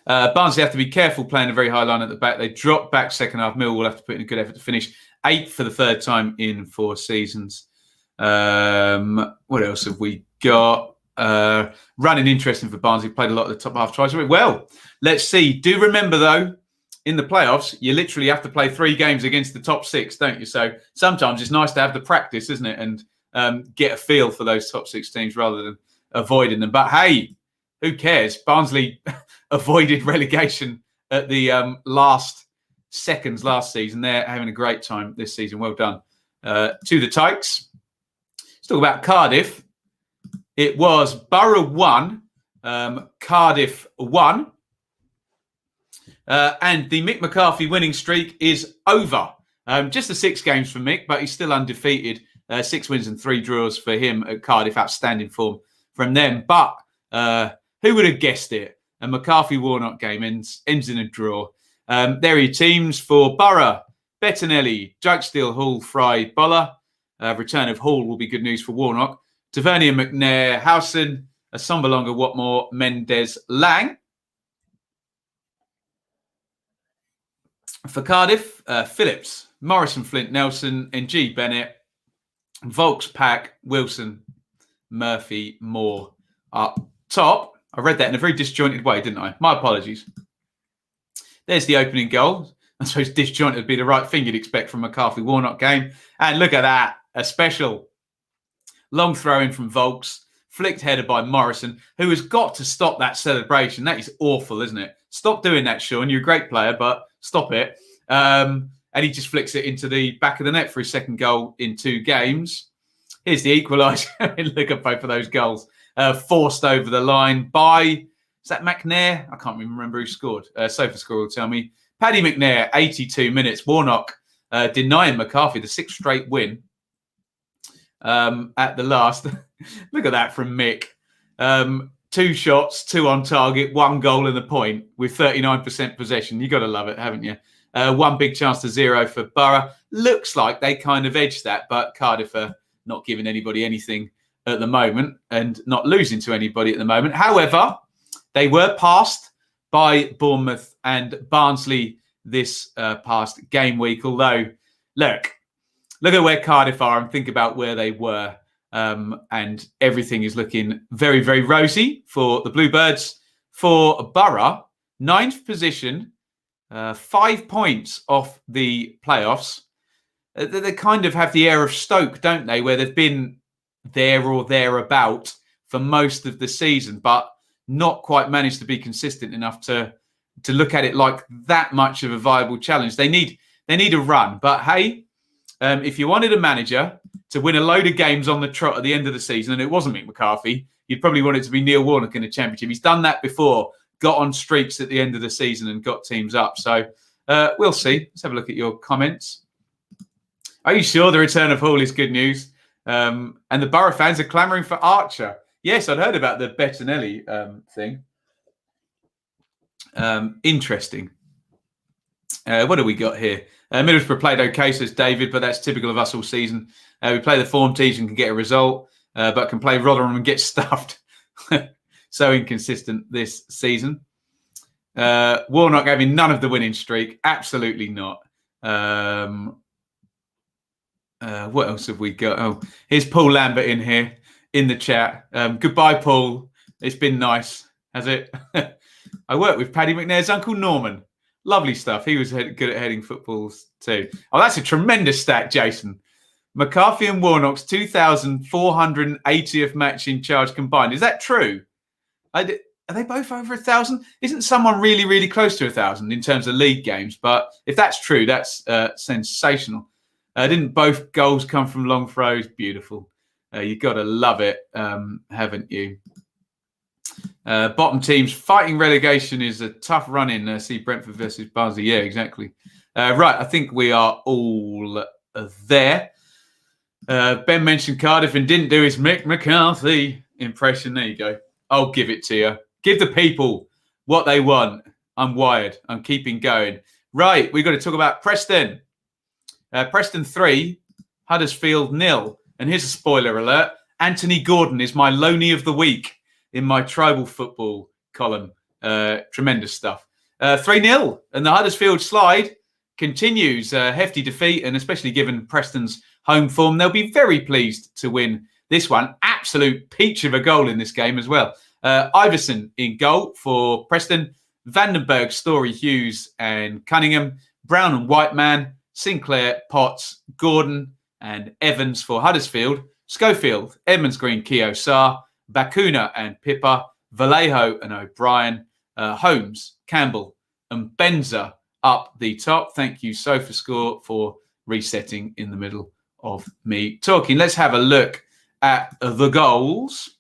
Barnsley have to be careful playing a very high line at the back. They drop back second half. Millwall will have to put in a good effort to finish 8th for the 3rd time in 4 seasons. What else have we got? Running interesting for Barnsley. Played a lot of the top half twice. Well, let's see. Do remember, though, in the playoffs, you literally have to play 3 games against the top 6, don't you? So sometimes it's nice to have the practice, isn't it? And get a feel for those top 6 teams rather than avoiding them. But hey, who cares? Barnsley avoided relegation at the last seconds last season. They're having a great time this season. Well done to the Tykes. Let's talk about Cardiff. It was Borough 1, Cardiff 1. And the Mick McCarthy winning streak is over. Just the 6 games for Mick, but he's still undefeated. 6 wins and 3 draws for him at Cardiff. Outstanding form from them. But who would have guessed it? A McCarthy-Warnock game ends in a draw. There are your teams for Borough: Bettinelli, Jugsteel, Hall, Fry, Boller. Return of Hall will be good news for Warnock. Tavernier, McNair, Howson, Assombalonga, Watmore, Mendes, Lang. For Cardiff, Phillips, Morrison, Flint, Nelson, NG, Bennett, Volks, Pack, Wilson, Murphy, Moore up top. I read that in a very disjointed way, didn't I? My apologies. There's the opening goal. I suppose disjointed would be the right thing you'd expect from a McCarthy-Warnock game. And look at that, a special. Long throw in from Volks, flicked header by Morrison, who has got to stop that celebration. That is awful, isn't it? Stop doing that, Sean. You're a great player, but stop it. And he just flicks it into the back of the net for his 2nd goal in 2 games. Here's the equaliser. Look at both of those goals. Forced over the line by, is that McNair? I can't even remember who scored. SofaScore will tell me. Paddy McNair, 82 minutes. Warnock denying McCarthy the 6th straight win at the last. Look at that from Mick. 2 shots, 2 on target, 1 goal in the point with 39% possession. You got to love it, haven't you? 1 big chance to 0 for Borough. Looks like they kind of edged that, but Cardiff are not giving anybody anything at the moment and not losing to anybody at the moment. However, they were passed by Bournemouth and Barnsley this past game week. Although, look at where Cardiff are and think about where they were. And everything is looking very, very rosy for the Bluebirds. For Borough, 9th position, 5 points off the playoffs. They kind of have the air of Stoke, don't they, where they've been there or thereabout for most of the season, but not quite managed to be consistent enough to to look at it like that much of a viable challenge. They need a run. But hey, if you wanted a manager to win a load of games on the trot at the end of the season, and it wasn't Mick McCarthy, you'd probably want it to be Neil Warnock in the Championship. He's done that before, got on streaks at the end of the season and got teams up. So we'll see. Let's have a look at your comments. Are you sure the return of Hall is good news? And the Borough fans are clamouring for Archer. Yes, I'd heard about the Bettinelli thing. Interesting. What do we got here? Middlesbrough played okay, says David, but that's typical of us all season. We play the form teams and can get a result, but can play Rotherham and get stuffed. So inconsistent this season. Warnock having none of the winning streak. Absolutely not. What else have we got? Oh, here's Paul Lambert in here in the chat. Goodbye, Paul. It's been nice, has it? I worked with Paddy McNair's uncle Norman. Lovely stuff. He was good at heading footballs too. Oh, that's a tremendous stat, Jason. McCarthy and Warnock's 2,480th match in charge combined. Is that true? Are they both over 1,000? Isn't someone really, really close to 1,000 in terms of league games? But if that's true, that's sensational. Didn't both goals come from long throws? Beautiful. You've got to love it, haven't you? Bottom teams fighting relegation is a tough run in. See Brentford versus Barnsley. Yeah, exactly. Right, I think we are all there. Ben mentioned Cardiff and didn't do his Mick McCarthy impression. There you go. I'll give it to you. Give the people what they want. I'm wired. I'm keeping going. Right, we've got to talk about Preston. Preston 3, Huddersfield 0. And here's a spoiler alert. Anthony Gordon is my Loney of the Week in my tribal football column. Tremendous stuff. 3-0. And the Huddersfield slide continues. Hefty defeat, and especially given Preston's home form, they'll be very pleased to win this one. Absolute peach of a goal in this game as well. Iverson in goal for Preston. Vandenberg, Story, Hughes and Cunningham. Brown and Whiteman. Sinclair, Potts, Gordon and Evans for Huddersfield. Schofield, Edmonds Green, Keogh Sarr. Bakuna and Pippa. Vallejo and O'Brien. Holmes, Campbell and Benza up the top. Thank you, SofaScore, for resetting in the middle of me talking. Let's have a look at the goals.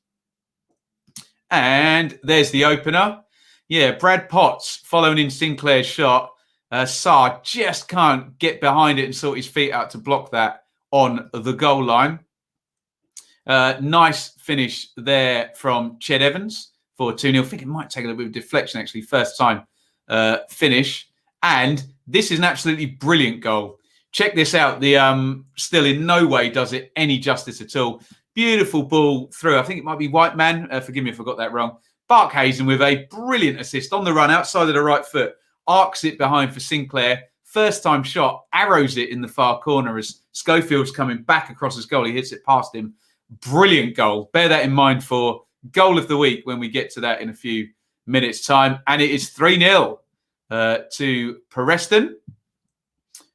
And there's the opener. Yeah, Brad Potts following in Sinclair's shot. Sarr just can't get behind it and sort his feet out to block that on the goal line. Nice finish there from Ched Evans for 2-0. I think it might take a little bit of deflection, actually. First time finish. And this is an absolutely brilliant goal. Check this out. The still in no way does it any justice at all. Beautiful ball through. I think it might be Whiteman. Forgive me if I got that wrong. Barkhazen with a brilliant assist on the run outside of the right foot. Arcs it behind for Sinclair. First time shot. Arrows it in the far corner as Schofield's coming back across his goal. He hits it past him. Brilliant goal. Bear that in mind for goal of the week when we get to that in a few minutes' time. And it is 3-0 to Preston,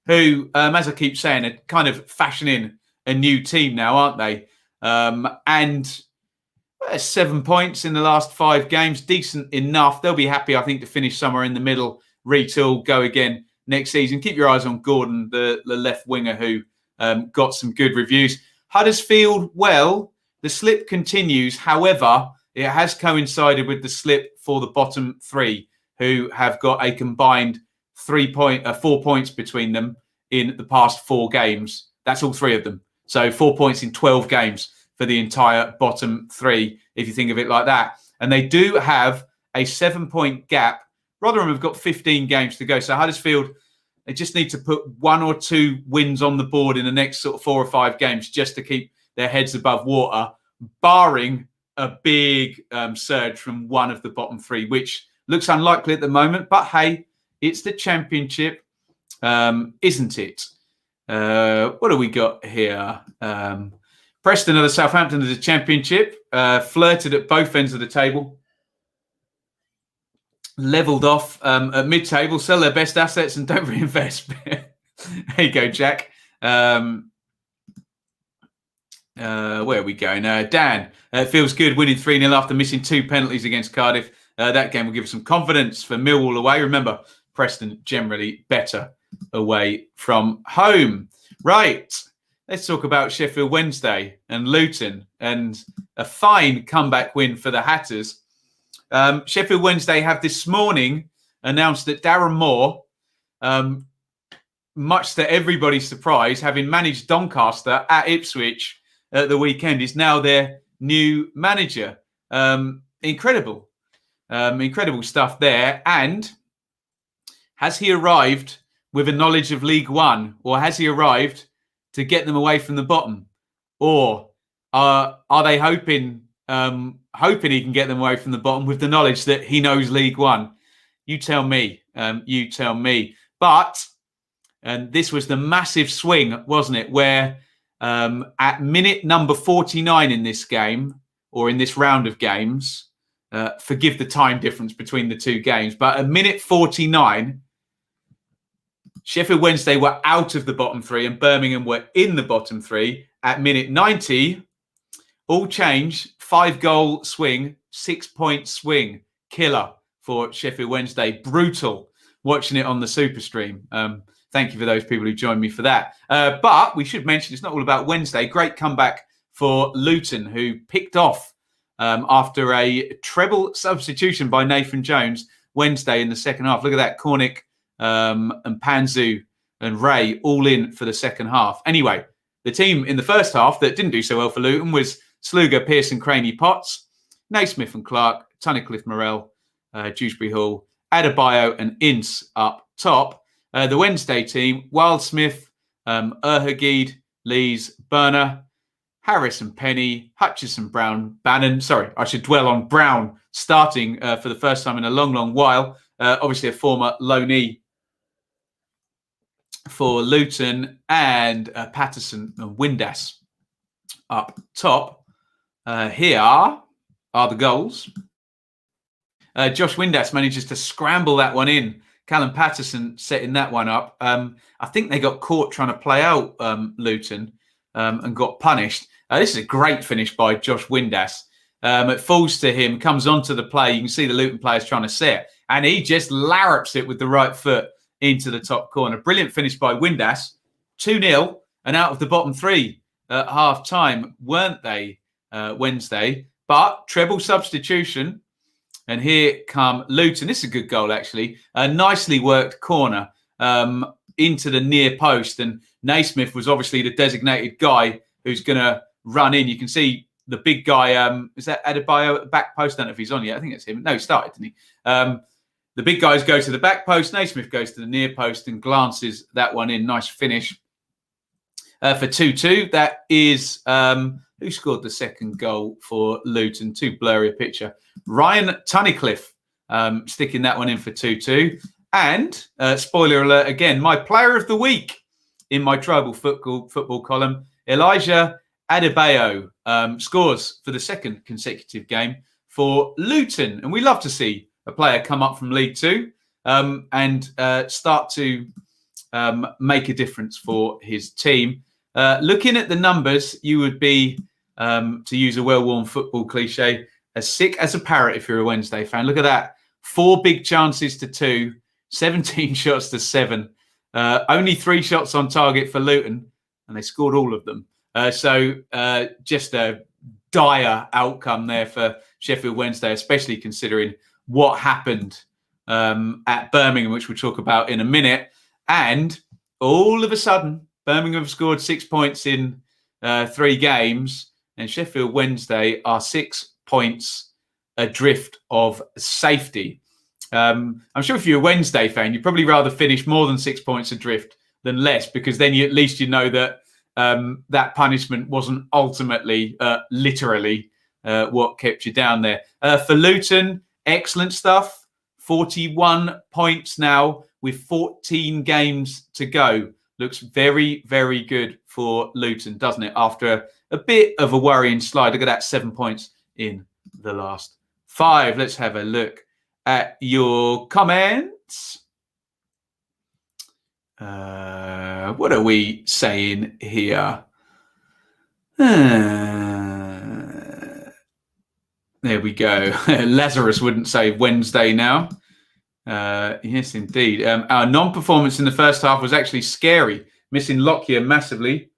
who, as I keep saying, are kind of fashioning a new team now, aren't they? And 7 points in the last 5 games. Decent enough. They'll be happy, I think, to finish somewhere in the middle, retool, go again next season. Keep your eyes on Gordon, the left winger, who got some good reviews. Huddersfield, well, the slip continues. However, it has coincided with the slip for the bottom 3, who have got a combined 4 points between them in the past 4 games. That's all 3 of them. So 4 points in 12 games for the entire bottom 3, if you think of it like that. And they do have a 7-point gap. Rotherham have got 15 games to go. So Huddersfield, they just need to put 1 or 2 wins on the board in the next sort of 4 or 5 games just to keep their heads above water, barring a big surge from one of the bottom 3, which looks unlikely at the moment. But hey, it's the Championship, isn't it? What do we got here? Preston are the Southampton of the Championship, flirted at both ends of the table, levelled off at mid-table, sell their best assets and don't reinvest. There you go, Jack. Where are we going? Dan, it feels good winning 3-0 after missing 2 penalties against Cardiff. That game will give us some confidence for Millwall away. Remember, Preston generally better away from home. Right, let's talk about Sheffield Wednesday and Luton and a fine comeback win for the Hatters. Sheffield Wednesday have this morning announced that Darren Moore, much to everybody's surprise, having managed Doncaster at Ipswich at the weekend, is now their new manager. Incredible stuff there. And has he arrived with a knowledge of League One, or has he arrived to get them away from the bottom, or are they hoping he can get them away from the bottom with the knowledge that he knows League One? You tell me. But this was the massive swing, wasn't it? Where at minute number 49 in this game, or in this round of games, forgive the time difference between the two games, but at minute 49, Sheffield Wednesday were out of the bottom three and Birmingham were in the bottom three. At minute 90, all change, 5-goal swing, 6-point swing. Killer for Sheffield Wednesday. Brutal watching it on the Super Stream. Thank you for those people who joined me for that. But we should mention it's not all about Wednesday. Great comeback for Luton, who picked off after a treble substitution by Nathan Jones Wednesday in the second half. Look at that. Cornick and Panzu and Ray all in for the second half. Anyway, the team in the first half that didn't do so well for Luton was Sluga, Pearson, Craney, Potts, Naismith and Clark, Tunnicliffe, Morell, Dewsbury Hall, Adebayo and Ince up top. The Wednesday team, Wildsmith, Erhagid, Lees, Burner, Harris and Penny, Hutchison, Brown, Bannon. Sorry, I should dwell on Brown starting for the first time in a long, long while. Obviously a former loanee for Luton, and Patterson and Windass up top. Here are the goals. Josh Windass manages to scramble that one in. Callum Patterson setting that one up. I think they got caught trying to play out Luton and got punished. This is a great finish by Josh Windass. It falls to him, comes onto the play. You can see the Luton players trying to set, and he just larrups it with the right foot into the top corner. Brilliant finish by Windass. 2-0 and out of the bottom three at half time, weren't they, Wednesday? But treble substitution. And here come Luton. This is a good goal, actually. A nicely worked corner into the near post. And Naismith was obviously the designated guy who's going to run in. You can see the big guy. Is that Adebayo at the back post? I don't know if he's on yet. I think it's him. No, he started, didn't he? The big guys go to the back post. Naismith goes to the near post and glances that one in. Nice finish for 2-2. That is... who scored the second goal for Luton? Too blurry a picture. Ryan Tunnicliffe sticking that one in for 2-2. And, spoiler alert again, my player of the week in my tribal football column, Elijah Adebayo, scores for the second consecutive game for Luton. And we love to see a player come up from League Two and start to make a difference for his team. Looking at the numbers, you would be, to use a well-worn football cliche, as sick as a parrot if you're a Wednesday fan. Look at that. 4 big chances to 2, 17 shots to 7. Only 3 shots on target for Luton, and they scored all of them. So just a dire outcome there for Sheffield Wednesday, especially considering what happened at Birmingham, which we'll talk about in a minute. And all of a sudden, Birmingham have scored 6 points in 3 games, and Sheffield Wednesday are 6 points adrift of safety. I'm sure if you're a Wednesday fan, you'd probably rather finish more than 6 points adrift than less, because then at least you know that that punishment wasn't ultimately, literally, what kept you down there. For Luton, excellent stuff. 41 points now with 14 games to go. Looks very, very good for Luton, doesn't it? After a bit of a worrying slide. Look at that, 7 points in the last 5. Let's have a look at your comments. What are we saying here? There we go. Lazarus wouldn't say Wednesday now. Yes, indeed. Our non-performance in the first half was actually scary, missing Lockyer massively.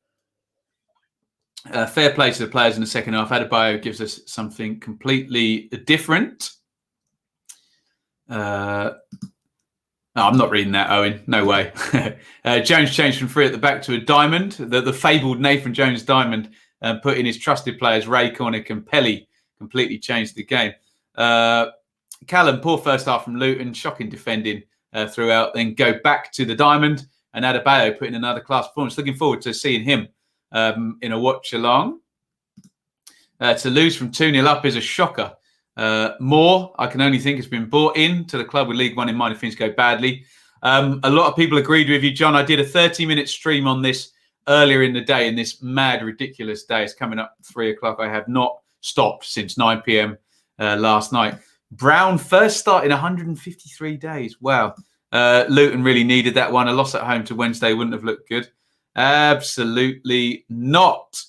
Fair play to the players in the second half. Adebayo gives us something completely different. I'm not reading that, Owen. No way. Jones changed from 3 at the back to a diamond. The fabled Nathan Jones diamond, put in his trusted players Ray, Cornick and Pelly. Completely changed the game. Callum, poor first half from Luton. Shocking defending throughout. Then go back to the diamond. And Adebayo put in another class performance. Looking forward to seeing him in a watch-along. To lose from 2-0 up is a shocker. Moore, I can only think, has been brought in to the club with League One in mind if things go badly. A lot of people agreed with you, John. I did a 30-minute stream on this earlier in the day, in this mad, ridiculous day. It's coming up 3 o'clock. I have not stopped since 9 p.m. Last night. Brown first start in 153 days. Wow. Luton really needed that one. A loss at home to Wednesday wouldn't have looked good. Absolutely not.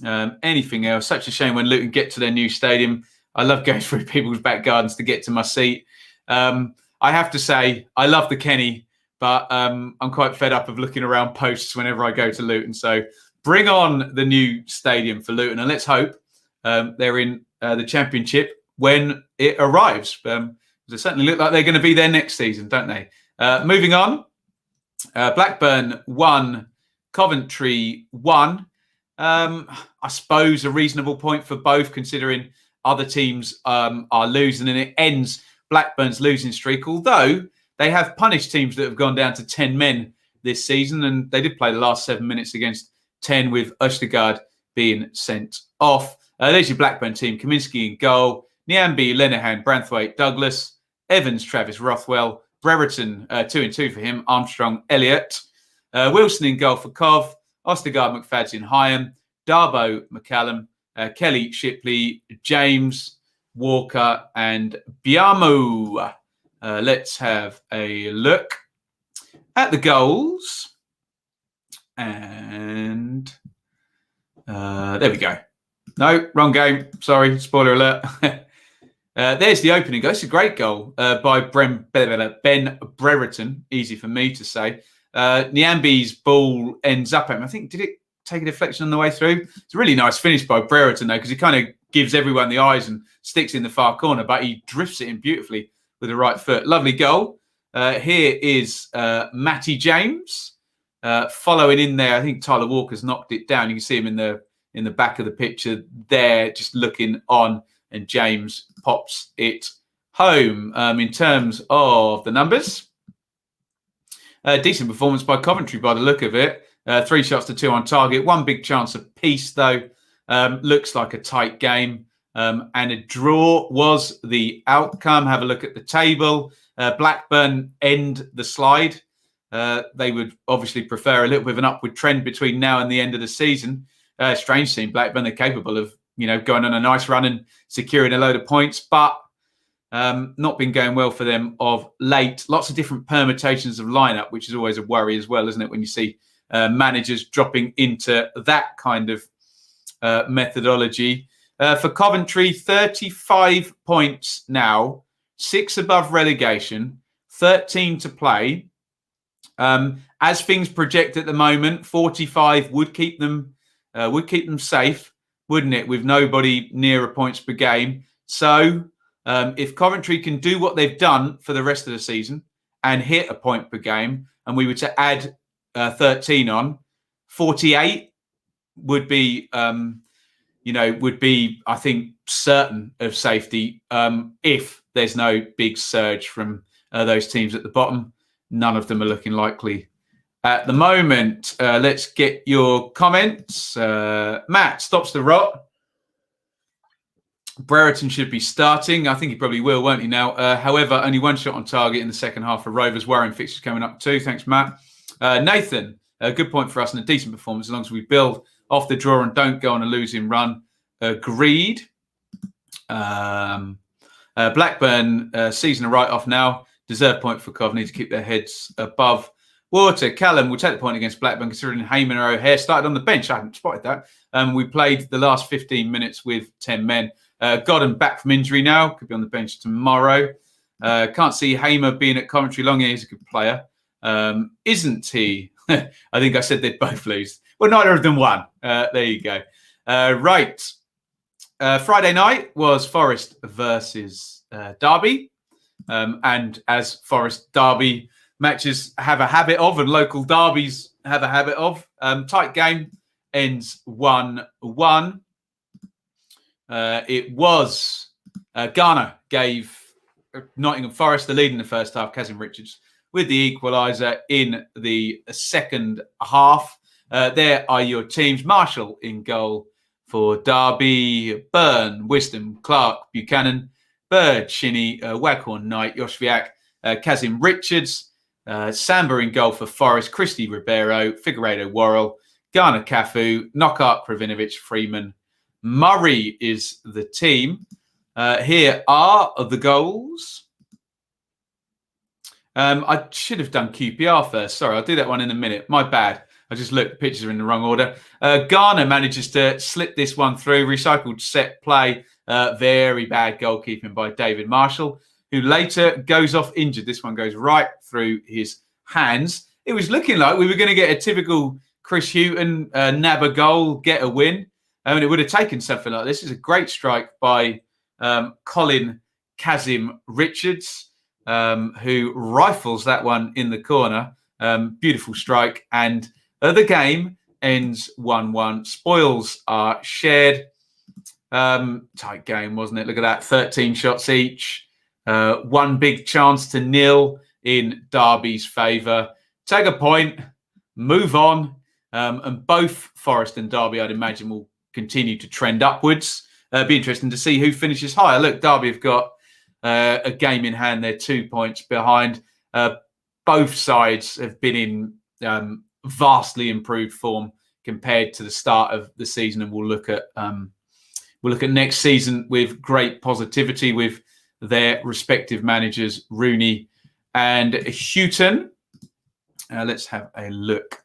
Anything else? Such a shame when Luton get to their new stadium. I love going through people's back gardens to get to my seat. I have to say, I love the Kenny, but I'm quite fed up of looking around posts whenever I go to Luton. So bring on the new stadium for Luton, and let's hope they're in the Championship when it arrives. They certainly look like they're going to be there next season, don't they? Moving on, Blackburn 1, Coventry 1. I suppose a reasonable point for both, considering other teams are losing, and it ends Blackburn's losing streak, although they have punished teams that have gone down to 10 men this season, and they did play the last 7 minutes against 10 with Østegård being sent off. There's your Blackburn team. Kaminsky in goal, Nyambi, Lenihan, Branthwaite, Douglas, Evans, Travis, Rothwell, Brereton, 2-2 for him, Armstrong, Elliott, Wilson in goal for Cov, Østegård, McFadden, Hyam, Darbo, McCallum, Kelly, Shipley, James, Walker, and Biamo. Let's have a look at the goals. And there we go. No, wrong game. Sorry, spoiler alert. There's the opening goal. It's a great goal by Ben Brereton. Easy for me to say. Nyambi's ball ends up at him. I think, did it take a deflection on the way through? It's a really nice finish by Brereton, though, because he kind of gives everyone the eyes and sticks in the far corner, but he drifts it in beautifully with the right foot. Lovely goal. Here is Matty James following in there. I think Tyler Walker's knocked it down. You can see him in the back of the picture there, just looking on, and James pops it home. In terms of the numbers, decent performance by Coventry by the look of it. 3 shots to 2 on target. 1 big chance apiece, though. Looks like a tight game. And a draw was the outcome. Have a look at the table. Blackburn end the slide. They would obviously prefer a little bit of an upward trend between now and the end of the season. Strange seeing Blackburn. They're capable of, going on a nice run and securing a load of points, but not been going well for them of late. Lots of different permutations of lineup, which is always a worry as well, isn't it, when you see managers dropping into that kind of methodology. For Coventry, 35 points now, 6 above relegation, 13 to play. As things project at the moment, 45 would keep them safe, wouldn't it, with nobody nearer points per game. So if Coventry can do what they've done for the rest of the season and hit a point per game, and we were to add 13 on, 48 would be, I think, certain of safety if there's no big surge from those teams at the bottom. None of them are looking likely at the moment. Let's get your comments. Matt stops the rot. Brereton should be starting. I think he probably will, won't he now? However, only 1 shot on target in the second half for Rovers. Worrying fixtures coming up too. Thanks, Matt. Nathan, a good point for us and a decent performance as long as we build off the draw and don't go on a losing run. Agreed. Blackburn, season a write-off now. Deserved point for Cov. Need to keep their heads above water. Callum will take the point against Blackburn, considering Heyman or O'Hare started on the bench. I hadn't spotted that. We played the last 15 minutes with 10 men. Godden back from injury now. Could be on the bench tomorrow. Can't see Hamer being at Coventry long. He's a good player. Isn't he? I think I said they'd both lose. Well, neither of them won. There you go. Right. Friday night was Forest versus Derby. And as Forest Derby matches have a habit of, and local derbies have a habit of, tight game, ends 1-1. It was Garner gave Nottingham Forest the lead in the first half, Kazim Richards with the equaliser in the second half. There are your teams. Marshall in goal for Derby, Byrne, Wisdom, Clark, Buchanan, Bird, Shinnie, Waghorn, Knight, Yoshviak, Kazim Richards, Samba in goal for Forest, Christie, Ribeiro, Figueiredo, Worrell, Garner, Cafu, Knockhart, Kravinovic, Freeman, Murray is the team. Here are the goals. I should have done QPR first. Sorry, I'll do that one in a minute. My bad. I just looked, the pictures are in the wrong order. Garner manages to slip this one through. Recycled set play. Very bad goalkeeping by David Marshall, who later goes off injured. This one goes right through his hands. It was looking like we were going to get a typical Chris Hughton nab a goal, get a win. And it would have taken something like this. It's a great strike by Colin Kazim Richards, who rifles that one in the corner. Beautiful strike. And the game ends 1-1. Spoils are shared. Tight game, wasn't it? Look at that. 13 shots each. One big chance to nil in Derby's favour. Take a point, move on. And both Forest and Derby, I'd imagine, will continue to trend upwards. Be interesting to see who finishes higher. Look, Derby have got a game in hand. They're 2 points behind. Both sides have been in vastly improved form compared to the start of the season, and we'll look at next season with great positivity with their respective managers, Rooney and Houghton. Let's have a look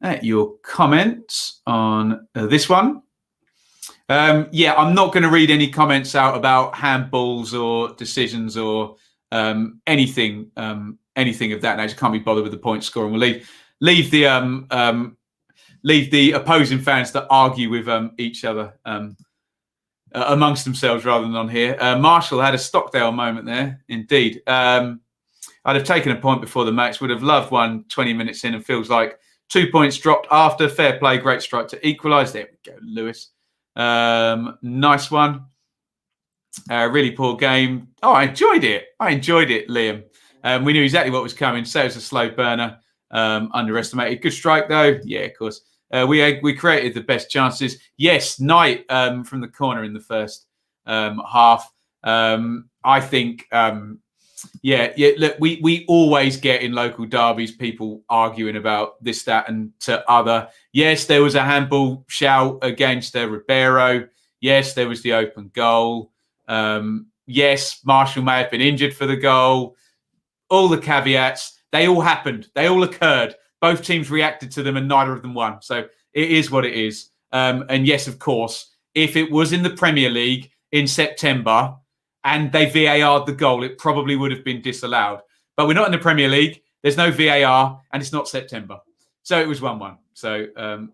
at your comments on this one. Yeah, I'm not going to read any comments out about handballs or decisions or anything of that nature. Can't be bothered with the point scoring. We'll leave the opposing fans to argue with each other amongst themselves rather than on here. Marshall had a Stockdale moment there, indeed. I'd have taken a point before the match. Would have loved one 20 minutes in, and feels like 2 points dropped after. Fair play, great strike to equalise. There we go, Lewis. Nice one. Really poor game. Oh, I enjoyed it, Liam. We knew exactly what was coming. So it was a slow burner. Underestimated. Good strike, though. Yeah, of course. We created the best chances. Yes, Knight from the corner in the first half. I think, look, we always get in local derbies people arguing about this, that, and to other. Yes, there was a handball shout against Ribeiro. Yes, there was the open goal. Yes, Marshall may have been injured for the goal. All the caveats, they all happened. They all occurred. Both teams reacted to them and neither of them won. So it is what it is. And yes, of course, if it was in the Premier League in September and they VAR'd the goal, it probably would have been disallowed. But we're not in the Premier League. There's no VAR and it's not September. So it was 1-1. So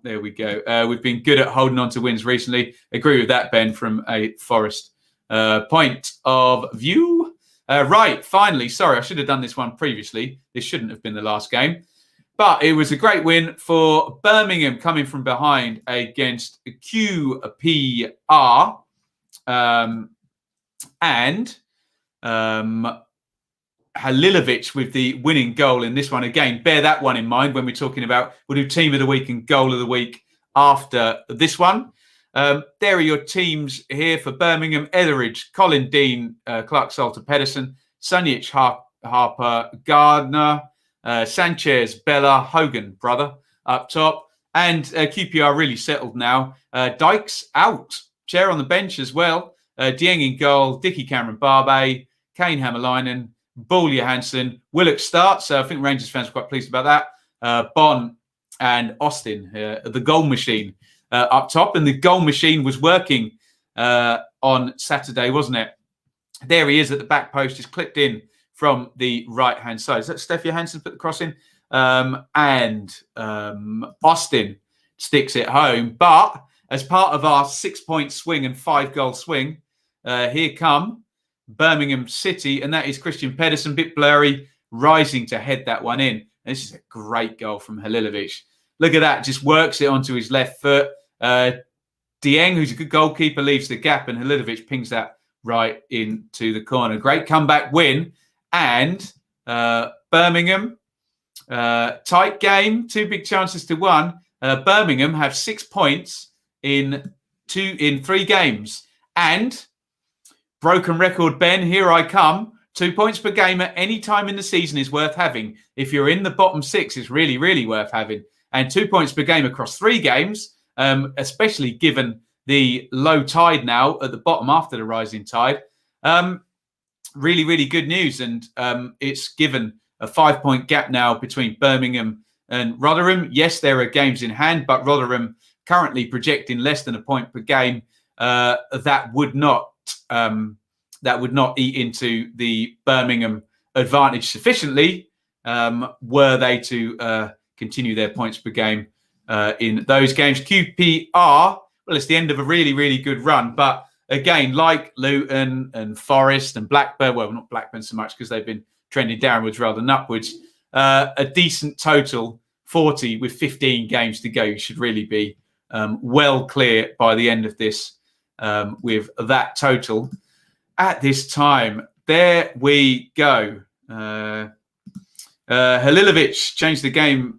there we go. We've been good at holding on to wins recently. Agree with that, Ben, from a Forest point of view. Right, finally, sorry, I should have done this one previously. This shouldn't have been the last game. But it was a great win for Birmingham coming from behind against QPR. And Halilovic with the winning goal in this one. Again, bear that one in mind when we're talking about, we'll do Team of the Week and Goal of the Week after this one. There are your teams here for Birmingham: Etheridge, Colin Dean, Clark Salter Pedersen, Sunjic, Harper, Gardner, Sanchez, Bella, Hogan, brother, up top. And QPR really settled now. Dykes out. Chair on the bench as well. Dieng in goal, Dickie Cameron Barbe, Kane Hammerlinen, Bull Johansson. Willock starts. I think Rangers fans are quite pleased about that. Bon and Austin, the goal machine, up top. And the goal machine was working on on Saturday, wasn't it? There he is at the back post, just clipped in from the right-hand side. Is that Steph Johansson put the cross in? Austin sticks it home. But as part of our 6-point swing and 5-goal swing, here come Birmingham City, and that is Christian Pedersen, bit blurry, rising to head that one in. And this is a great goal from Halilovic. Look at that, just works it onto his left foot. Dieng, who's a good goalkeeper, leaves the gap, and Halilovic pings that right into the corner. Great comeback win. And Birmingham, tight game, 2 big chances to 1. Birmingham have 6 points in 3 games. And broken record, Ben, here I come. 2 points per game at any time in the season is worth having. If you're in the bottom 6, it's really, really worth having. And 2 points per game across 3 games, especially given the low tide now at the bottom after the rising tide. Really, really good news. And it's given a 5-point gap now between Birmingham and Rotherham. Yes, there are games in hand, but Rotherham currently projecting less than a point per game. That would not eat into the Birmingham advantage sufficiently were they to continue their points per game in those games. QPR, well, it's the end of a really, really good run. But again, like Luton and Forest and Blackburn, well, not Blackburn so much because they've been trending downwards rather than upwards, a decent total, 40 with 15 games to go. You should really be well clear by the end of this with that total. At this time, there we go. Halilovic changed the game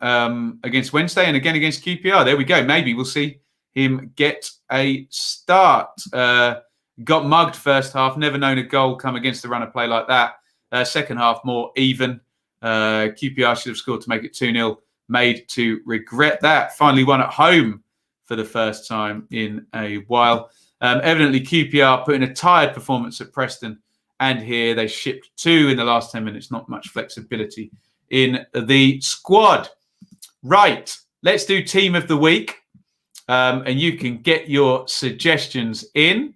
against Wednesday and again against QPR. There we go. Maybe we'll see him get a start. Got mugged first half. Never known a goal come against the run of play like that. Second half, more even. QPR should have scored to make it 2-0. Made to regret that. Finally won at home for the first time in a while. Evidently, QPR put in a tired performance at Preston, and here they shipped 2 in the last 10 minutes. Not much flexibility in the squad. Right, let's do Team of the Week, and you can get your suggestions in.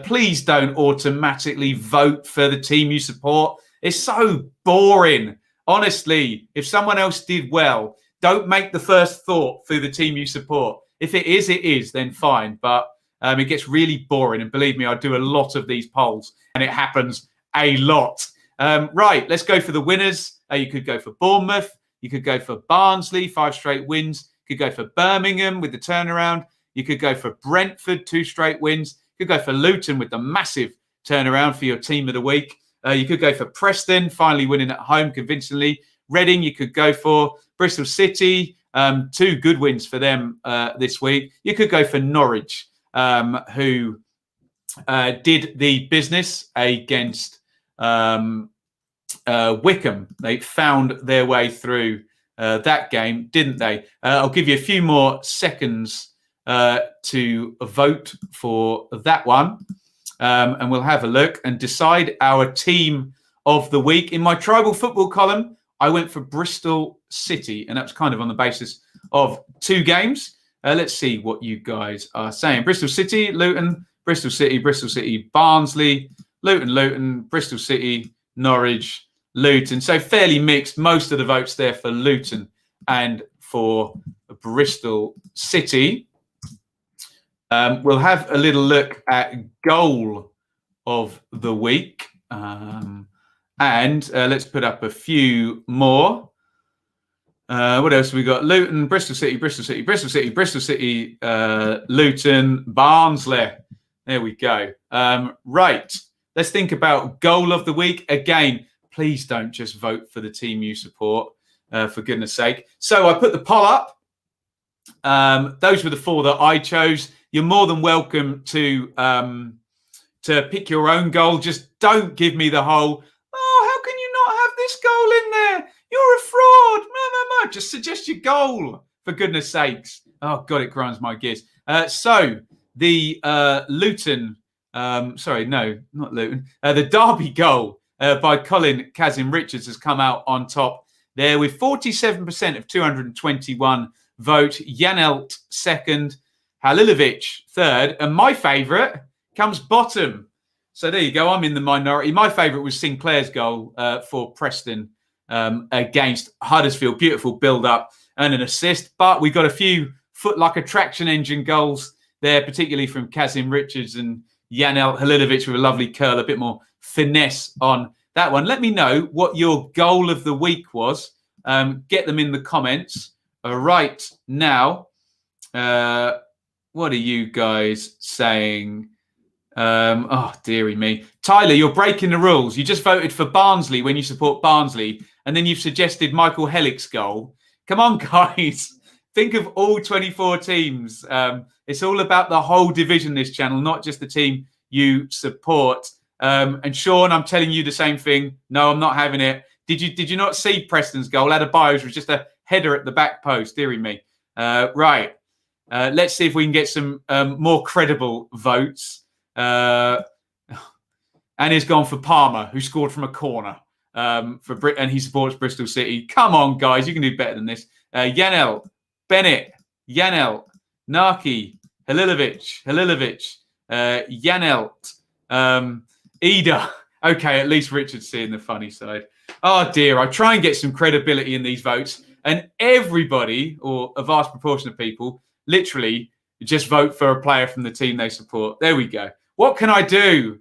Please don't automatically vote for the team you support. It's so boring. Honestly, if someone else did well, don't make the first thought for the team you support. If it is, then fine. But it gets really boring. And believe me, I do a lot of these polls and it happens a lot. Right, let's go for the winners. You could go for Bournemouth. You could go for Barnsley, 5 straight wins. You could go for Birmingham with the turnaround. You could go for Brentford, 2 straight wins. You could go for Luton with the massive turnaround for your team of the week. You could go for Preston, finally winning at home convincingly. Reading, you could go for Bristol City, 2 good wins for them this week. You could go for Norwich, who did the business against Wickham. They found their way through that game, didn't they? I'll give you a few more seconds to vote for that one. And we'll have a look and decide our team of the week. In my tribal football column, I went for Bristol City, and that was kind of on the basis of 2 games. Let's see what you guys are saying. Bristol City, Luton, Bristol City, Barnsley, Luton, Bristol City, Norwich, Luton. So fairly mixed. Most of the votes there for Luton and for Bristol City. We'll have a little look at goal of the week. And let's put up a few more. What else have we got? Luton, Bristol City, Luton, Barnsley. There we go. Right. Let's think about goal of the week. Again, please don't just vote for the team you support, for goodness sake. So I put the poll up. Those were the 4 that I chose. You're more than welcome to pick your own goal. Just don't give me the whole, how can you not have this goal in there? You're a fraud. No. Just suggest your goal, for goodness sakes. Oh, God, it grinds my gears. So the Luton, not Luton. The Derby goal by Colin Kazim-Richards has come out on top there with 47% of 221 vote. Janelt second. Halilovic third. And my favourite, comes bottom. So there you go. I'm in the minority. My favourite was Sinclair's goal for Preston against Huddersfield. Beautiful build-up and an assist. But we got a few foot-like a traction engine goals there, particularly from Kazim Richards and Janel Halilovic with a lovely curl, a bit more finesse on that one. Let me know what your goal of the week was. Get them in the comments right now. What are you guys saying? Oh, dearie me. Tyler, you're breaking the rules. You just voted for Barnsley when you support Barnsley, and then you've suggested Michael Hellick's goal. Come on, guys. Think of all 24 teams. It's all about the whole division, this channel, not just the team you support. And Sean, I'm telling you the same thing. No, I'm not having it. Did you not see Preston's goal? Adebayo's was just a header at the back post, dearie me. Right. Let's see if we can get some more credible votes. And he's gone for Palmer, who scored from a corner and he supports Bristol City. Come on, guys. You can do better than this. Janel, Bennett, Janel, Naki, Halilovic, Janelt, Ida. Okay, at least Richard's seeing the funny side. Oh, dear. I try and get some credibility in these votes. And everybody, or a vast proportion of people, literally just vote for a player from the team they support. There we go. What can I do?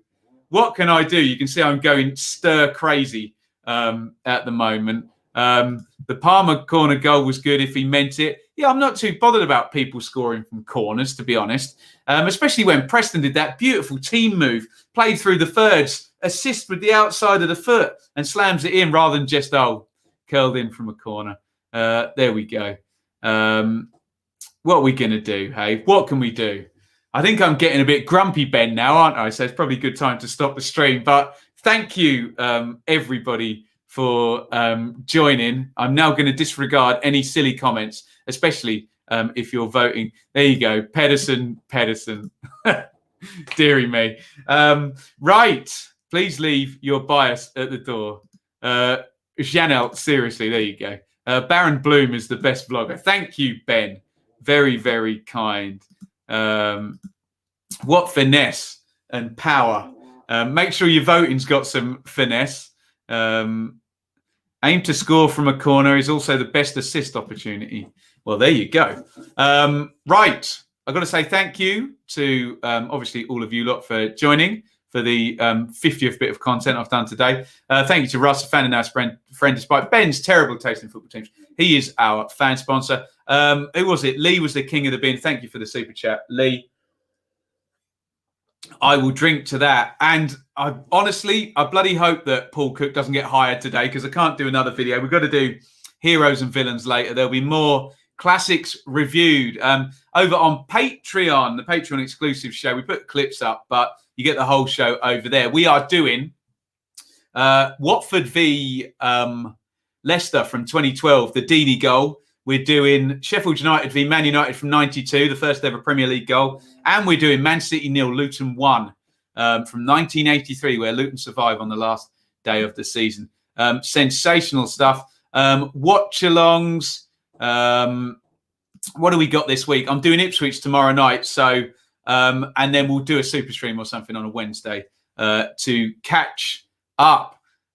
What can I do? You can see I'm going stir crazy at the moment. The Palmer corner goal was good if he meant it. Yeah, I'm not too bothered about people scoring from corners, to be honest, especially when Preston did that beautiful team move, played through the thirds, assist with the outside of the foot and slams it in rather than just, curled in from a corner. There we go. What are we going to do, hey? What can we do? I think I'm getting a bit grumpy, Ben, now, aren't I? So it's probably a good time to stop the stream. But thank you, everybody, for joining. I'm now going to disregard any silly comments, especially if you're voting. There you go. Pedersen. Dearie me. Right. Please leave your bias at the door. Janelle, seriously, there you go. Baron Bloom is the best vlogger. Thank you, Ben. Very, very kind. What finesse and power. Make sure your voting's got some finesse. Aim to score from a corner is also the best assist opportunity. Well, there you go. Right. I've got to say thank you to, obviously, all of you lot for joining for the 50th bit of content I've done today. Thank you to Russ, a fan and our friend, despite Ben's terrible taste in football teams. He is our fan sponsor. Who was it? Lee was the king of the bin. Thank you for the super chat, Lee. I will drink to that. And I bloody hope that Paul Cook doesn't get hired today because I can't do another video. We've got to do heroes and villains later. There'll be more classics reviewed over on Patreon, the Patreon exclusive show. We put clips up, but you get the whole show over there. We are doing Watford v Leicester from 2012, the Deeney goal. We're doing Sheffield United v Man United from 92, the first ever Premier League goal. And we're doing Man City 0, Luton 1 from 1983, where Luton survived on the last day of the season. Sensational stuff. Watch-alongs. What do we got this week? I'm doing Ipswich tomorrow night. So, and then we'll do a super stream or something on a Wednesday to catch up.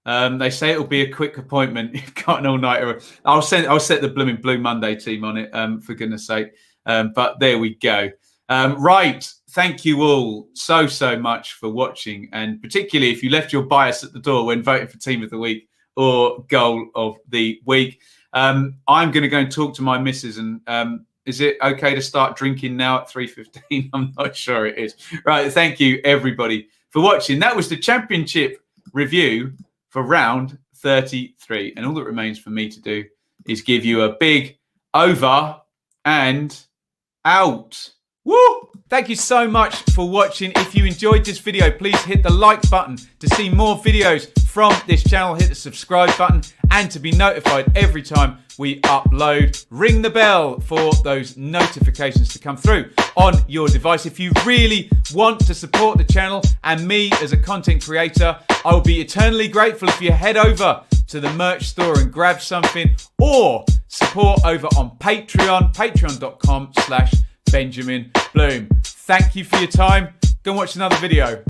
They say it'll be a quick appointment. You've got an all-nighter. I'll set the blooming Blue Monday team on it, for goodness sake. But there we go. Right. Thank you all so much for watching. And particularly if you left your bias at the door when voting for Team of the Week or Goal of the Week. I'm going to go and talk to my missus. And is it okay to start drinking now at 3:15? I'm not sure it is. Right. Thank you, everybody, for watching. That was the Championship review for round 33. And all that remains for me to do is give you a big over and out. Woo! Thank you so much for watching. If you enjoyed this video, please hit the like button to see more videos from this channel. Hit the subscribe button and to be notified every time we upload. Ring the bell for those notifications to come through on your device. If you really want to support the channel and me as a content creator, I will be eternally grateful if you head over to the merch store and grab something, or support over on Patreon, patreon.com/Benjamin Bloom. Thank you for your time. Go and watch another video.